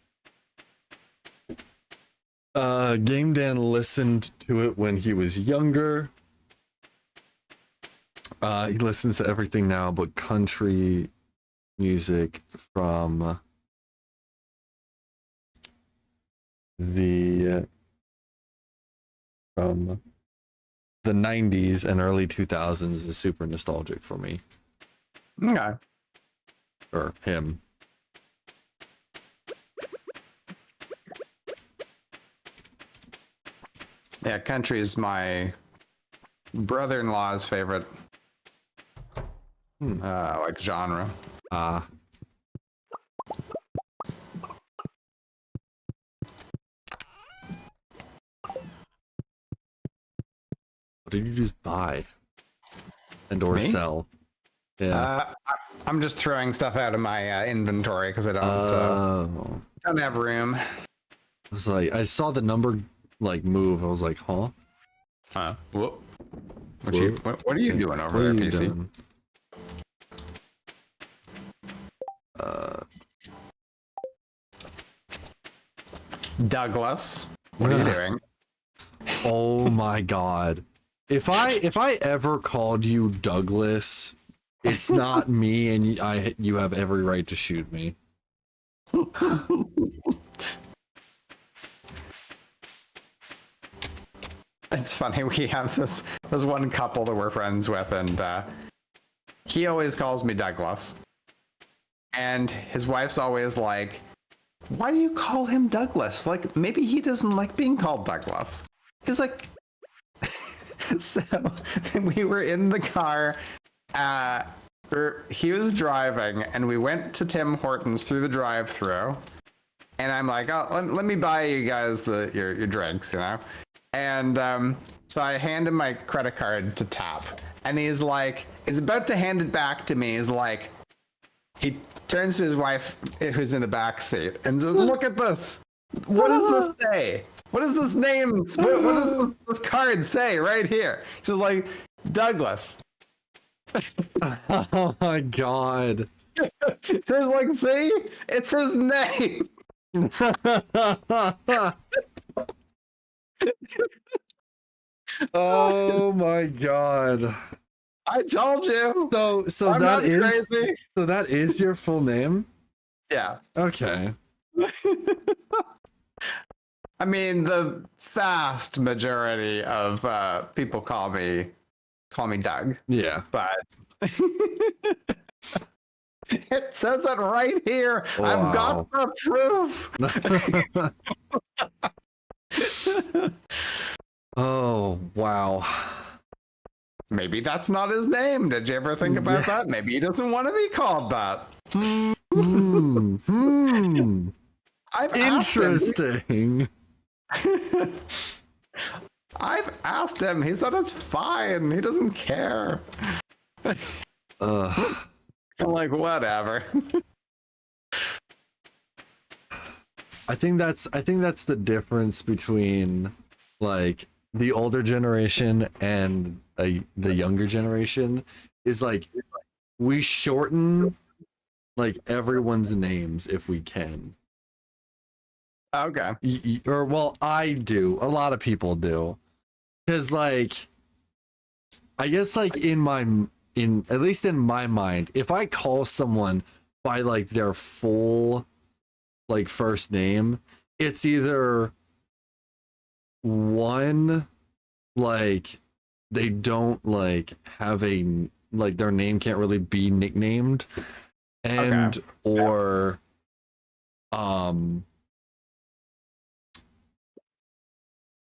Game Dan listened to it when he was younger. He listens to everything now but country music from the 90s and early 2000s is super nostalgic for me. Okay. Or him. Yeah, country is my brother-in-law's favorite like genre. What did you just buy and or Me? sell? Yeah. I'm just throwing stuff out of my inventory because I don't have room. I was like, I saw the number like move. I was like, huh? Whoop. What are you doing over there, PC? Doing? Douglas, what are you doing? Oh my god. If I ever called you Douglas, it's not me, and you have every right to shoot me. It's funny, we have this one couple that we're friends with, and he always calls me Douglas. And his wife's always like, why do you call him Douglas? Like, maybe he doesn't like being called Douglas. He's like, so we were in the car, he was driving, and we went to Tim Hortons through the drive-thru, and I'm like, oh, let me buy you guys your drinks, you know? And so I hand him my credit card to tap, and he's about to hand it back to me. He's like, he turns to his wife, who's in the back seat, and says, look at this. What does this say? What does this name, what does this card say right here? She's like, Douglas. Oh my god. She's like, see? It's his name. Oh my god. I told you. So I'm that is crazy. so that is your full name? Yeah. Okay. I mean, the vast majority of people call me Doug. Yeah. But it says it right here. Wow. I've got the proof. Oh, wow. Maybe that's not his name. Did you ever think about that? Maybe he doesn't want to be called that. I've Interesting. I've asked him. He said it's fine. He doesn't care. I'm like, whatever. I think that's the difference between like the older generation and the younger generation is like we shorten like everyone's names if we can. Okay. Or well, I do. A lot of people do. Cuz like I guess like at least in my mind, if I call someone by like their full like first name, it's either one, like they don't like have a like their name can't really be nicknamed, and or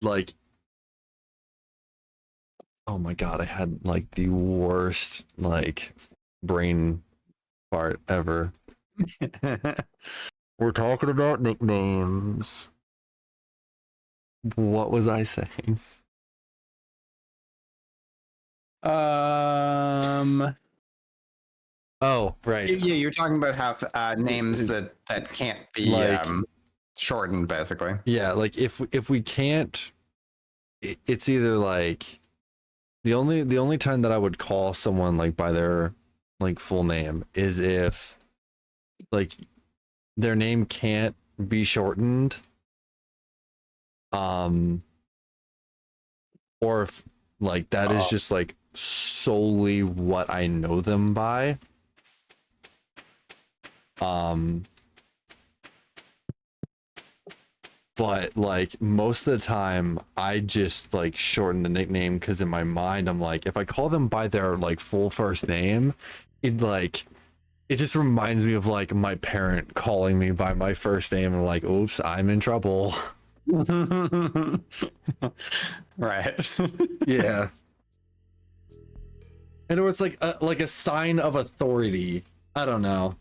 like, oh my god, I had like the worst like brain fart ever. We're talking about nicknames. What was I saying? Oh, right. Yeah, you're talking about how names that can't be like, shortened, basically. Yeah, like if we can't, it's either like the only time that I would call someone like by their like full name is if like their name can't be shortened, or if like that is just like solely what I know them by. But like most of the time I just like shorten the nickname because in my mind I'm like, if I call them by their like full first name, it just reminds me of like my parent calling me by my first name and like, oops, I'm in trouble. Right. Yeah. And it was like a sign of authority. I don't know.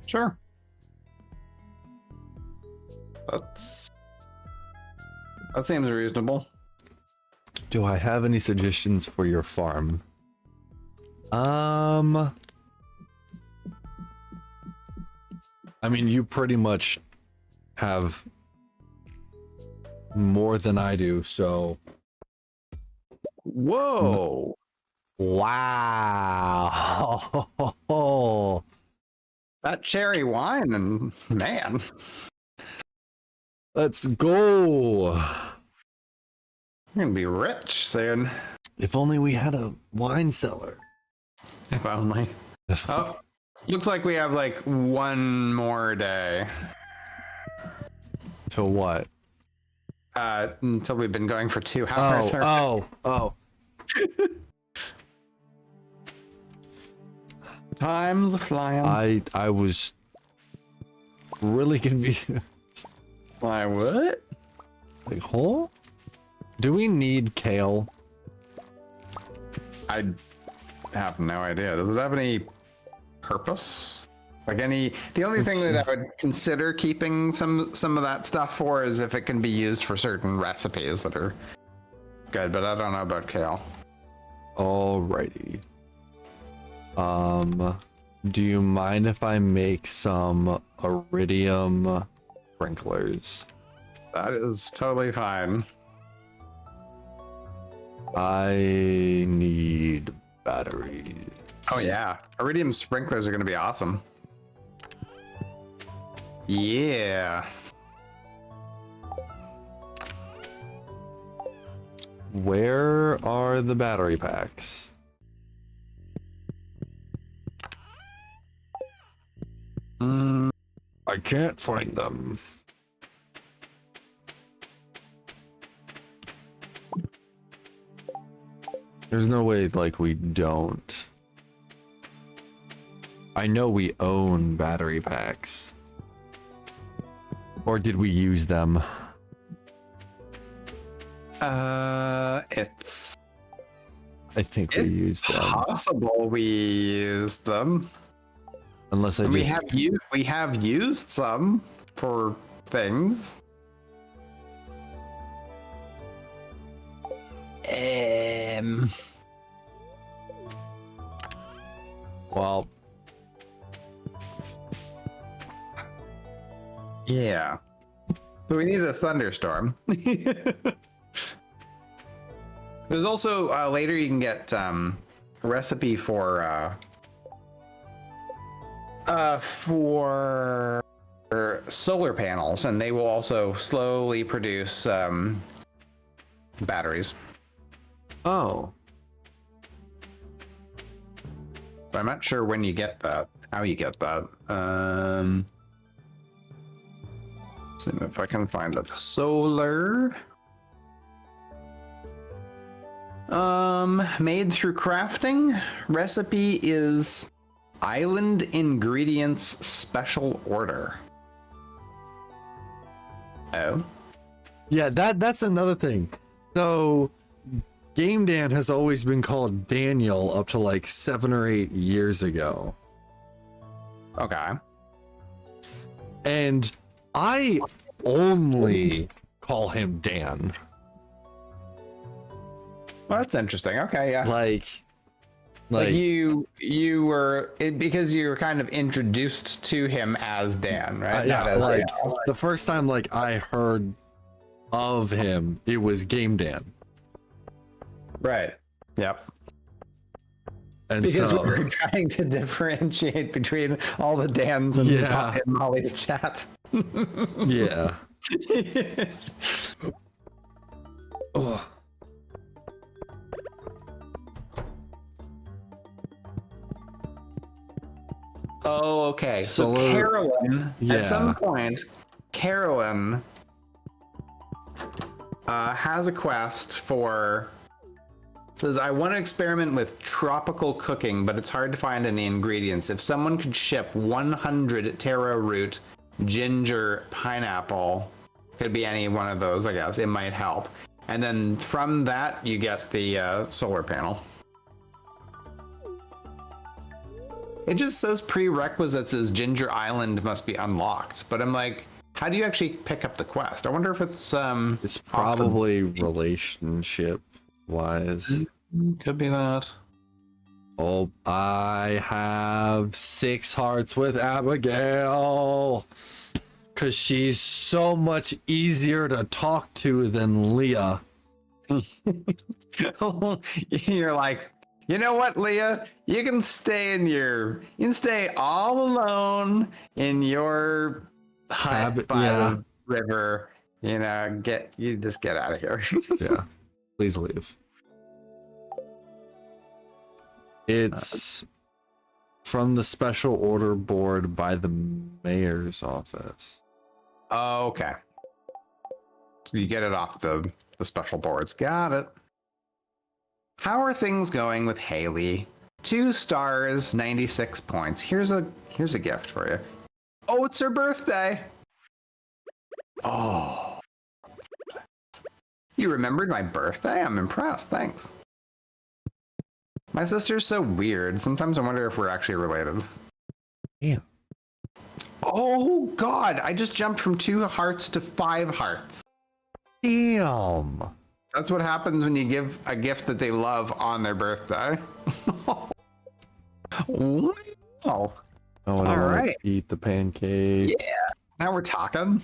Sure. That seems reasonable. Do I have any suggestions for your farm? I mean, you pretty much have more than I do, so. Whoa. Wow. That cherry wine, and man. Let's go. You're gonna be rich soon. If only we had a wine cellar. If only. Oh, looks like we have like one more day. To what? Until we've been going for 2 hours. Oh. Time's flying. I was really confused. Why, what? Like, huh? Do we need kale? I have no idea. Does it have any purpose? Like the only thing that I would consider keeping some of that stuff for is if it can be used for certain recipes that are good, but I don't know about kale. Alrighty. Do you mind if I make some iridium sprinklers? That is totally fine. I need batteries. Oh yeah, iridium sprinklers are going to be awesome. Yeah. Where are the battery packs? I can't find them. There's no way, like, we don't. I know we own battery packs. Or did we use them? It's I think we used them. possible we used them. Unless We have used some for things. Well, yeah. So we need a thunderstorm. There's also later you can get a recipe for solar panels, and they will also slowly produce batteries. oh, But I'm not sure when you get that, how you get that. See if I can find it. Solar. Made through crafting. Recipe is island ingredients special order. Oh. yeah, that's another thing. So, Game Dan has always been called Daniel up to like 7 or 8 years ago. Okay. And I only call him Dan. Well, that's interesting. Okay, yeah. Like you were because you were kind of introduced to him as Dan, right? yeah, Not as like Dan. the first time like I heard of him, it was Game Dan. Right. Yep. And Because so we were trying to differentiate between all the Dans and Yeah. in Molly's chat. yeah. Ugh. Oh, okay. So Solar- Carolyn, Yeah. at some point, Carolyn has a quest for. Says, I want to experiment with tropical cooking, but it's hard to find any ingredients. If someone could ship 100 taro root ginger, pineapple. Could be any one of those, I guess. It might help. And then from that, you get the solar panel. It just says prerequisites as Ginger Island must be unlocked. But I'm like, how do you actually pick up the quest? I wonder if it's It's probably relationship wise. Could be that. Oh, I have 6 hearts with Abigail. Because she's so much easier to talk to than Leah. You're like, you know what, Leah? You can stay all alone in your hut by the river. You know, just get out of here. Yeah, please leave. It's from the special order board by the mayor's office. Oh, okay. So you get it off the special boards. Got it. How are things going with Haley? 2 stars, 96 points. Here's a gift for you. Oh, it's her birthday. Oh. You remembered my birthday? I'm impressed. Thanks. My sister's so weird. Sometimes I wonder if we're actually related. Yeah. Oh, God. I just jumped from 2 hearts to 5 hearts. Damn. That's what happens when you give a gift that they love on their birthday. Wow. Oh, I don't want to eat the pancake. Yeah. Now we're talking.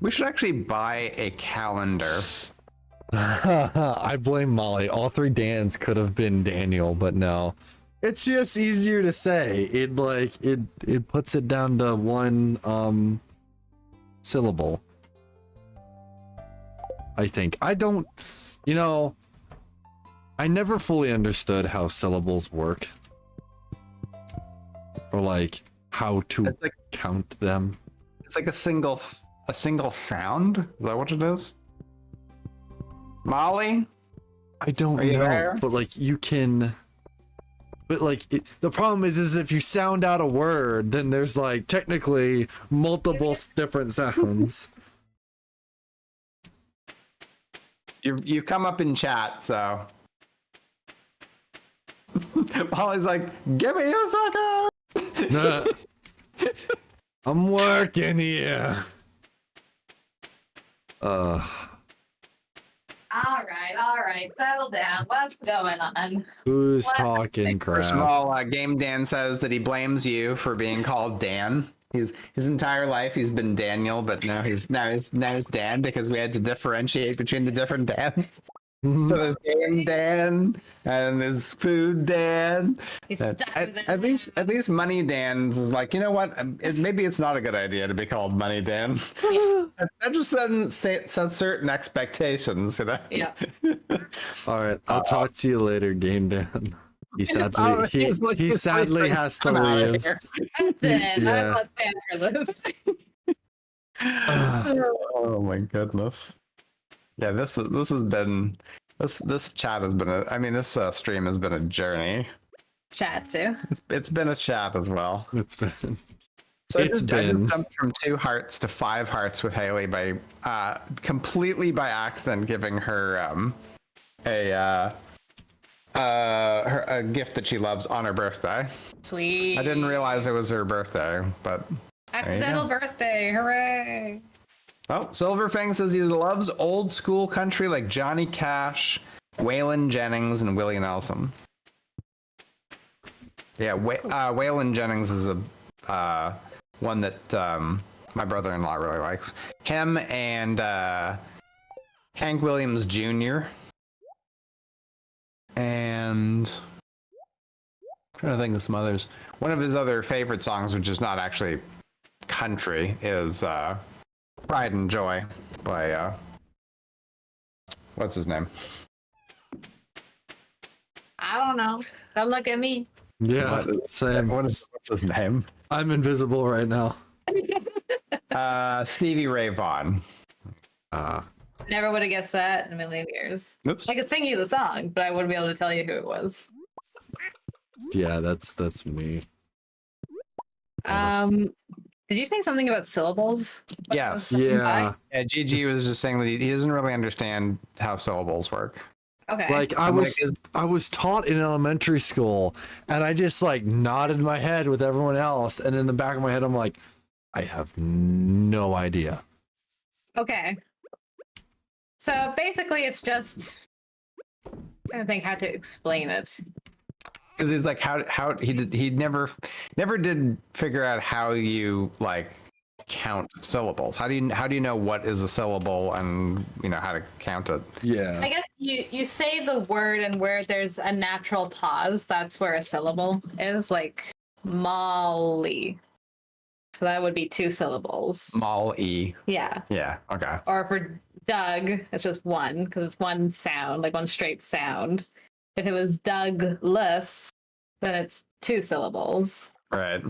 We should actually buy a calendar. I blame Molly. All 3 Dans could have been Daniel, but no. It's just easier to say. It puts it down to 1 syllable. I think. I don't, I never fully understood how syllables work. Or how to count them. It's like a single sound. Is that what it is? Molly? I don't know, there? But you can. But the problem is if you sound out a word, then there's technically multiple different sounds. You've come up in chat, so Molly's like, give me a second. Nah. I'm working here. All right, settle down. What's going on? Who's talking crap? First of all, Game Dan says that he blames you for being called Dan. His entire life he's been Daniel, but now he's Dan because we had to differentiate between the different Dans. So there's Game Dan and there's Food Dan. At least Money Dan is like, you know what? Maybe it's not a good idea to be called Money Dan. That just sets certain expectations, you know? Yeah. All right, I'll talk to you later, Game Dan. He sadly has to leave. Yeah. Oh my goodness. Yeah, this chat has been this stream has been a journey. Chat too. It's been a chat as well. It's been. So I just jumped from 2 hearts to 5 hearts with Haley by completely by accident giving her a gift that she loves on her birthday. Sweet. I didn't realize it was her birthday, but accidental birthday! Hooray! Oh, Silverfang says he loves old school country like Johnny Cash, Waylon Jennings, and Willie Nelson. Yeah, Waylon Jennings is a one that my brother-in-law really likes. Him and Hank Williams Jr. And I'm trying to think of some others. One of his other favorite songs, which is not actually country, is Pride and Joy by what's his name? I don't know. Don't look at me. Yeah, same. What's his name? I'm invisible right now. Stevie Ray Vaughan. Never would have guessed that in a million years. Oops. I could sing you the song, but I wouldn't be able to tell you who it was. Yeah, that's me. Did you say something about syllables? Yes. Yeah. Yeah, GG was just saying that he doesn't really understand how syllables work. Okay. Like I was taught in elementary school, and I just like nodded my head with everyone else, and in the back of my head I'm like, I have no idea. Okay. So basically it's just I'm trying to think how to explain it. Because he's like how he never did figure out how you like count syllables. How do you know what is a syllable and how to count it? Yeah. I guess you say the word, and where there's a natural pause, that's where a syllable is, like Molly. So that would be 2 syllables. Molly. Yeah. Yeah. Okay. Or for Doug, it's just one, because it's one sound, like one straight sound. If it was Douglas, then it's 2 syllables. Right.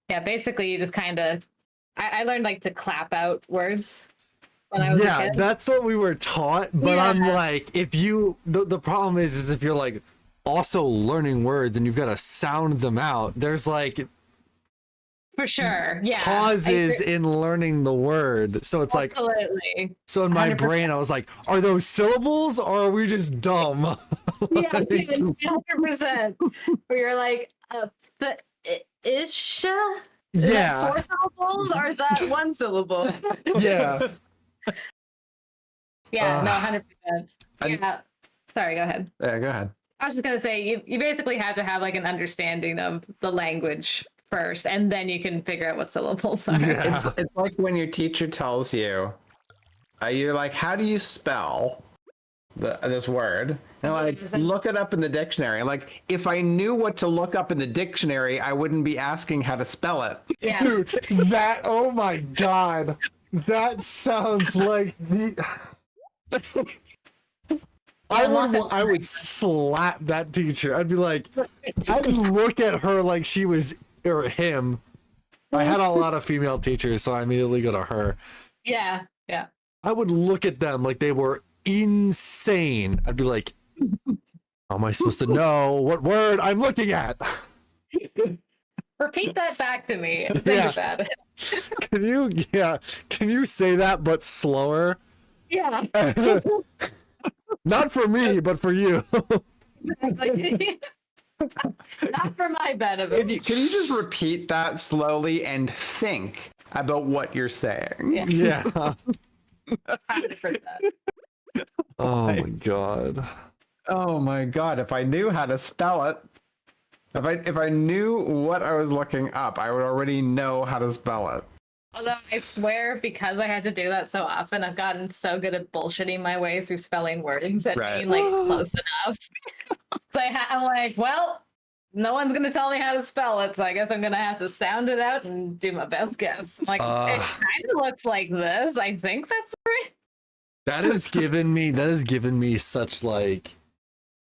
Yeah, basically you just kind of I learned like to clap out words when I was a Yeah, kid. that's what we were taught, but Yeah. I'm like, if you the problem is if you're like also learning words and you've got to sound them out, there's like For sure. Yeah. pauses in learning the word. So it's like, absolutely. so in my 100%. brain I was like, are those syllables or are we just dumb? Yeah, 100%. Where you're like, the isha? Is that Yeah. 4 syllables or is that 1 syllable? Yeah. Yeah, no, 100%. I- Yeah. Sorry, go ahead. Yeah. Go ahead. I was just gonna say you basically had to have like an understanding of the language first, and then you can figure out what syllables are. Yeah. It's like when your teacher tells you, you're like, how do you spell this word? And like, look it up in the dictionary. Like, if I knew what to look up in the dictionary, I wouldn't be asking how to spell it. Yeah. Dude, that, oh my God. That sounds like the... I would slap that teacher. I'd be like, I'd look at her like she was, or him. I had a lot of female teachers, so I immediately go to her. Yeah. Yeah. I would look at them like they were insane. I'd be like, how am I supposed to know what word I'm looking at? Repeat that back to me. Think about it. Can you say that but slower? Yeah. Not for me, but for you. Not for my benefit. Can you just repeat that slowly and think about what you're saying? Yeah. Yeah. 100%. Oh my God. Oh my God! If I knew how to spell it, if I knew what I was looking up, I would already know how to spell it. Although I swear, because I had to do that so often, I've gotten so good at bullshitting my way through spelling words and Right. being like close enough. So I'm like, well, no one's gonna tell me how to spell it, so I guess I'm gonna have to sound it out and do my best guess. I'm like, it kind of looks like this. I think that's the right. That has given me such like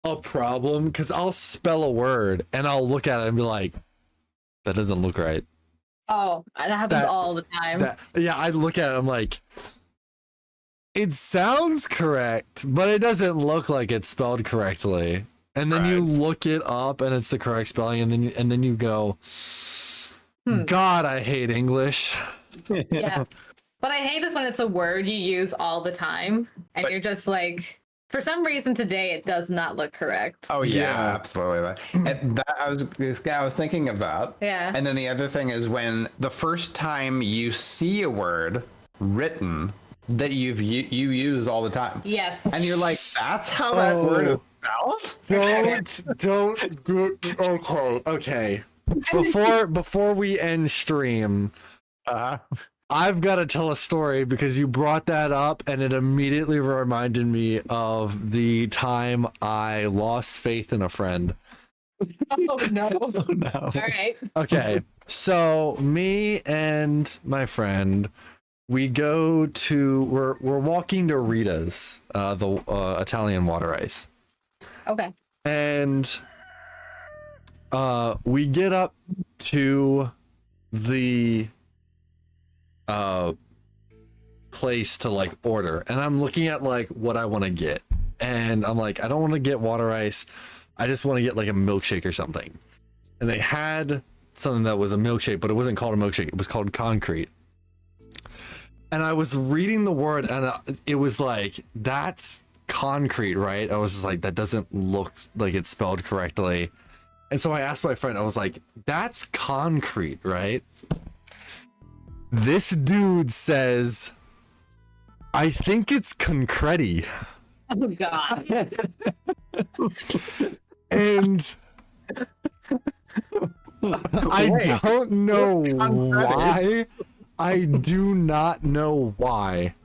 a problem, because I'll spell a word and I'll look at it and be like, that doesn't look right. Oh, that happens all the time. Yeah, I look at it, I'm like, it sounds correct, but it doesn't look like it's spelled correctly. And then you look it up and it's the correct spelling, and then you go, God, I hate English. Yeah. What I hate is when it's a word you use all the time and you're just like, for some reason today it does not look correct. Oh yeah, Yeah. absolutely. And that I was thinking of that. Yeah. And then the other thing is when the first time you see a word written that you use all the time, Yes. and you're like, that's how that word is spelled. Don't okay. Before we end stream, I've got to tell a story, because you brought that up and it immediately reminded me of the time I lost faith in a friend. Oh no. Oh, no. All right. Okay, so me and my friend, we're walking to Rita's, the Italian water ice. Okay. And we get up to the place to like order, and I'm looking at like what I want to get, and I'm like, I don't want to get water ice, I just want to get like a milkshake or something. And they had something that was a milkshake, but it wasn't called a milkshake, it was called concrete. And I was reading the word, and it was like, that's concrete, right? I was just like, that doesn't look like it's spelled correctly. And so I asked my friend, I was like, that's concrete, right? This dude says, I think it's concreti. Oh God. And I don't know why. I do not know why.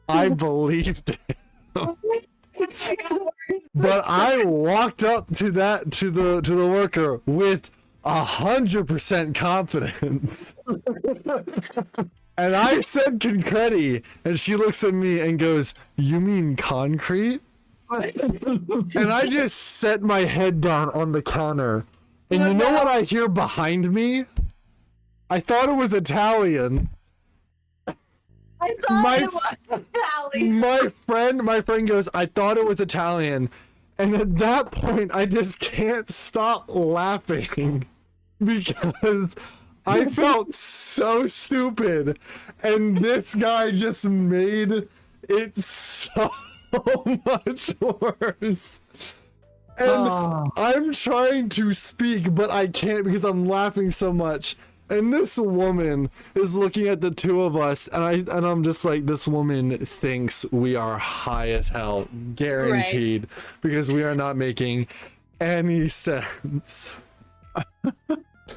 I believed it. But I walked up to the worker with 100% confidence. And I said concreti, and she looks at me and goes, "You mean concrete?" And I just set my head down on the counter. And you know what I hear behind me? I thought it was Italian. I thought it was Italian. My friend goes, "I thought it was Italian." And at that point, I just can't stop laughing because I felt so stupid. And this guy just made it so much worse. And I'm trying to speak, but I can't because I'm laughing so much. And this woman is looking at the two of us, and I'm just like, this woman thinks we are high as hell, guaranteed, right? Because we are not making any sense.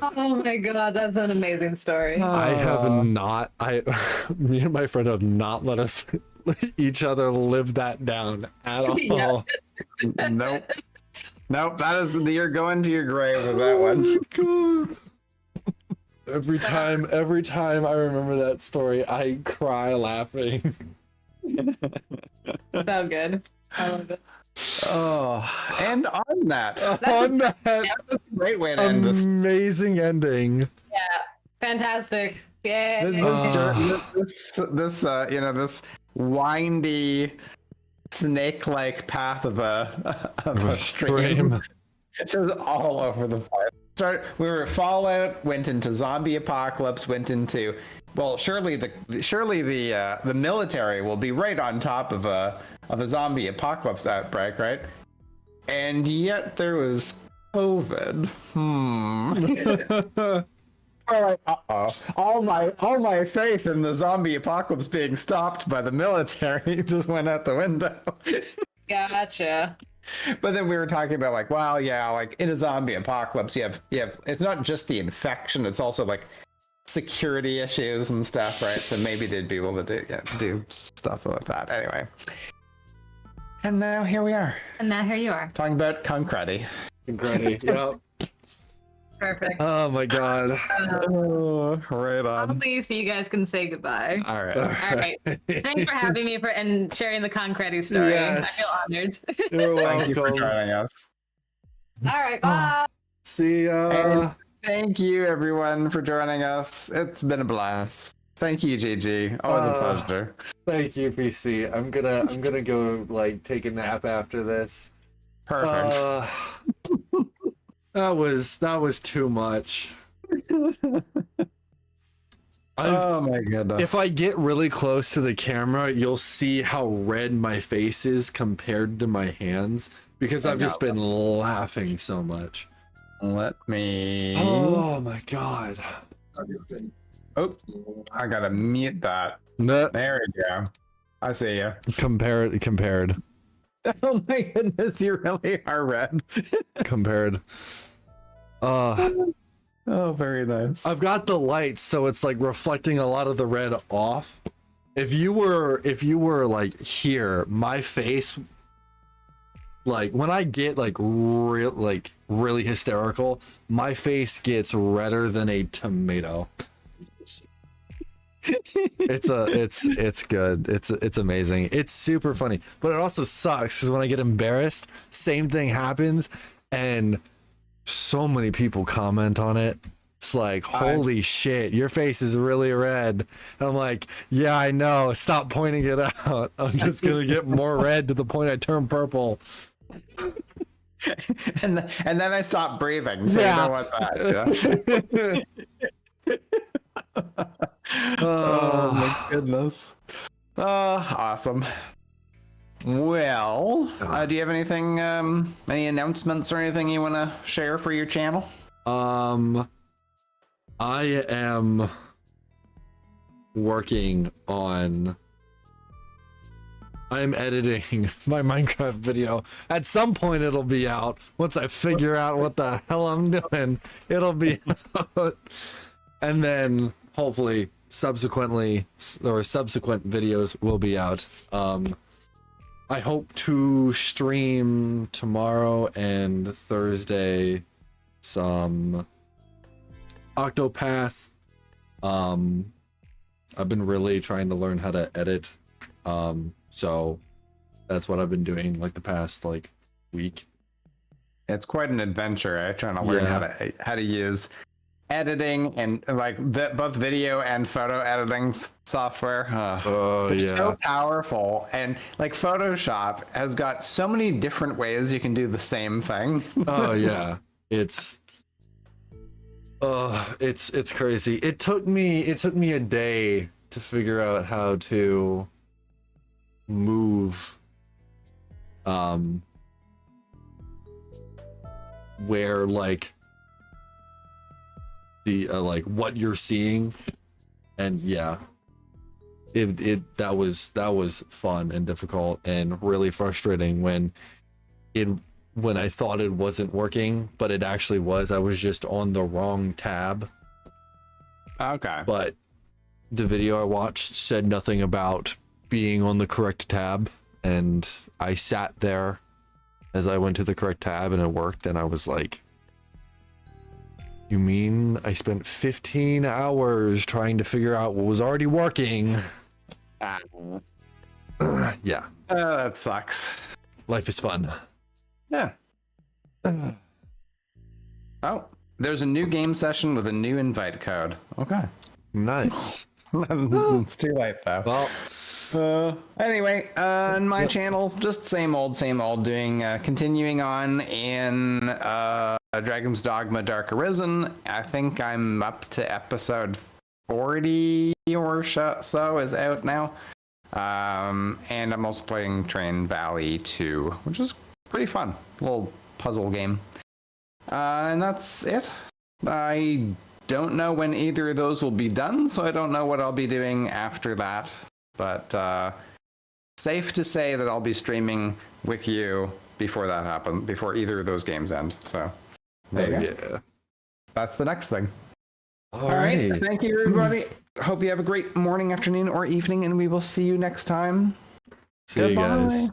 Oh my God, that's an amazing story. Me and my friend have not let us each other live that down at all. Yeah. Nope, you're going to your grave with that one. Oh, God. Every time I remember that story, I cry laughing. So good. I love it. Oh, and on that, That's a great way to end this. Amazing ending. Yeah, fantastic. Yeah. This windy, snake-like path of a stream. Just all over the place. We were Fallout, went into zombie apocalypse, went into, well, surely the military will be right on top of a zombie apocalypse outbreak, right? And yet there was COVID. We're like, all my faith in the zombie apocalypse being stopped by the military just went out the window. Gotcha. But then we were talking about like, wow, yeah, like in a zombie apocalypse, you have it's not just the infection, it's also like security issues and stuff, right? So maybe they'd be able to do stuff like that. Anyway. And now here we are. And now here you are. Talking about concreti. Concreti, yep. Perfect. Oh my God. Right on. I'll leave so you guys can say goodbye. All right. All right. Thanks for having me and sharing the concreti story. Yes. I feel honored. You're welcome. Thank you for joining us. All right. Bye. See ya. And thank you everyone for joining us. It's been a blast. Thank you, GG. Always a pleasure. Thank you, PC. I'm gonna go like take a nap after this. Perfect. That was too much. Oh my goodness. If I get really close to the camera, you'll see how red my face is compared to my hands because I've just been laughing so much. Let me. Oh my God. Oh, I gotta mute that. No. There we go. I see you. Compared. Oh my goodness, you really are red. Compared. Oh, very nice. I've got the lights, so it's like reflecting a lot of the red off. If you were like here, my face, like when I get like really hysterical, my face gets redder than a tomato. It's good. It's amazing. It's super funny, but it also sucks because when I get embarrassed, same thing happens, and so many people comment on it, It's like, holy shit, your face is really red. And I'm like, yeah, I know. Stop pointing it out. I'm just gonna get more red to the point I turn purple. and then I stopped breathing. So you don't want that. Yeah? Oh my goodness. Awesome. Well, do you have anything, any announcements or anything you want to share for your channel? I am working on. I'm editing my Minecraft video. At some point, it'll be out. Once I figure out what the hell I'm doing, it'll be out. And then hopefully, subsequent videos will be out. I hope to stream tomorrow and Thursday some Octopath. I've been really trying to learn how to edit. So that's what I've been doing like the past week. It's quite an adventure, trying to learn how to use editing and both video and photo editing software. They're so powerful, and Photoshop has got so many different ways you can do the same thing. Oh yeah, it's crazy. It took me a day to figure out how to move where the what you're seeing, and yeah, that was fun and difficult and really frustrating when I thought it wasn't working, but it actually was. I was just on the wrong tab. Okay. But the video I watched said nothing about being on the correct tab, and I sat there as I went to the correct tab and it worked, and I was like, you mean I spent 15 hours trying to figure out what was already working? Yeah. That sucks. Life is fun. Yeah. Oh, there's a new game session with a new invite code. Okay. Nice. It's too late though. Well, anyway, on my channel, just same old, doing, continuing on in Dragon's Dogma Dark Arisen. I think I'm up to episode 40 or so is out now. And I'm also playing Train Valley 2, which is pretty fun. Little puzzle game. And that's it. I don't know when either of those will be done, so I don't know what I'll be doing after that. But safe to say that I'll be streaming with you before that happens, before either of those games end. So there you go. That's the next thing. All right. Thank you, everybody. Hope you have a great morning, afternoon, or evening, and we will see you next time. See you guys.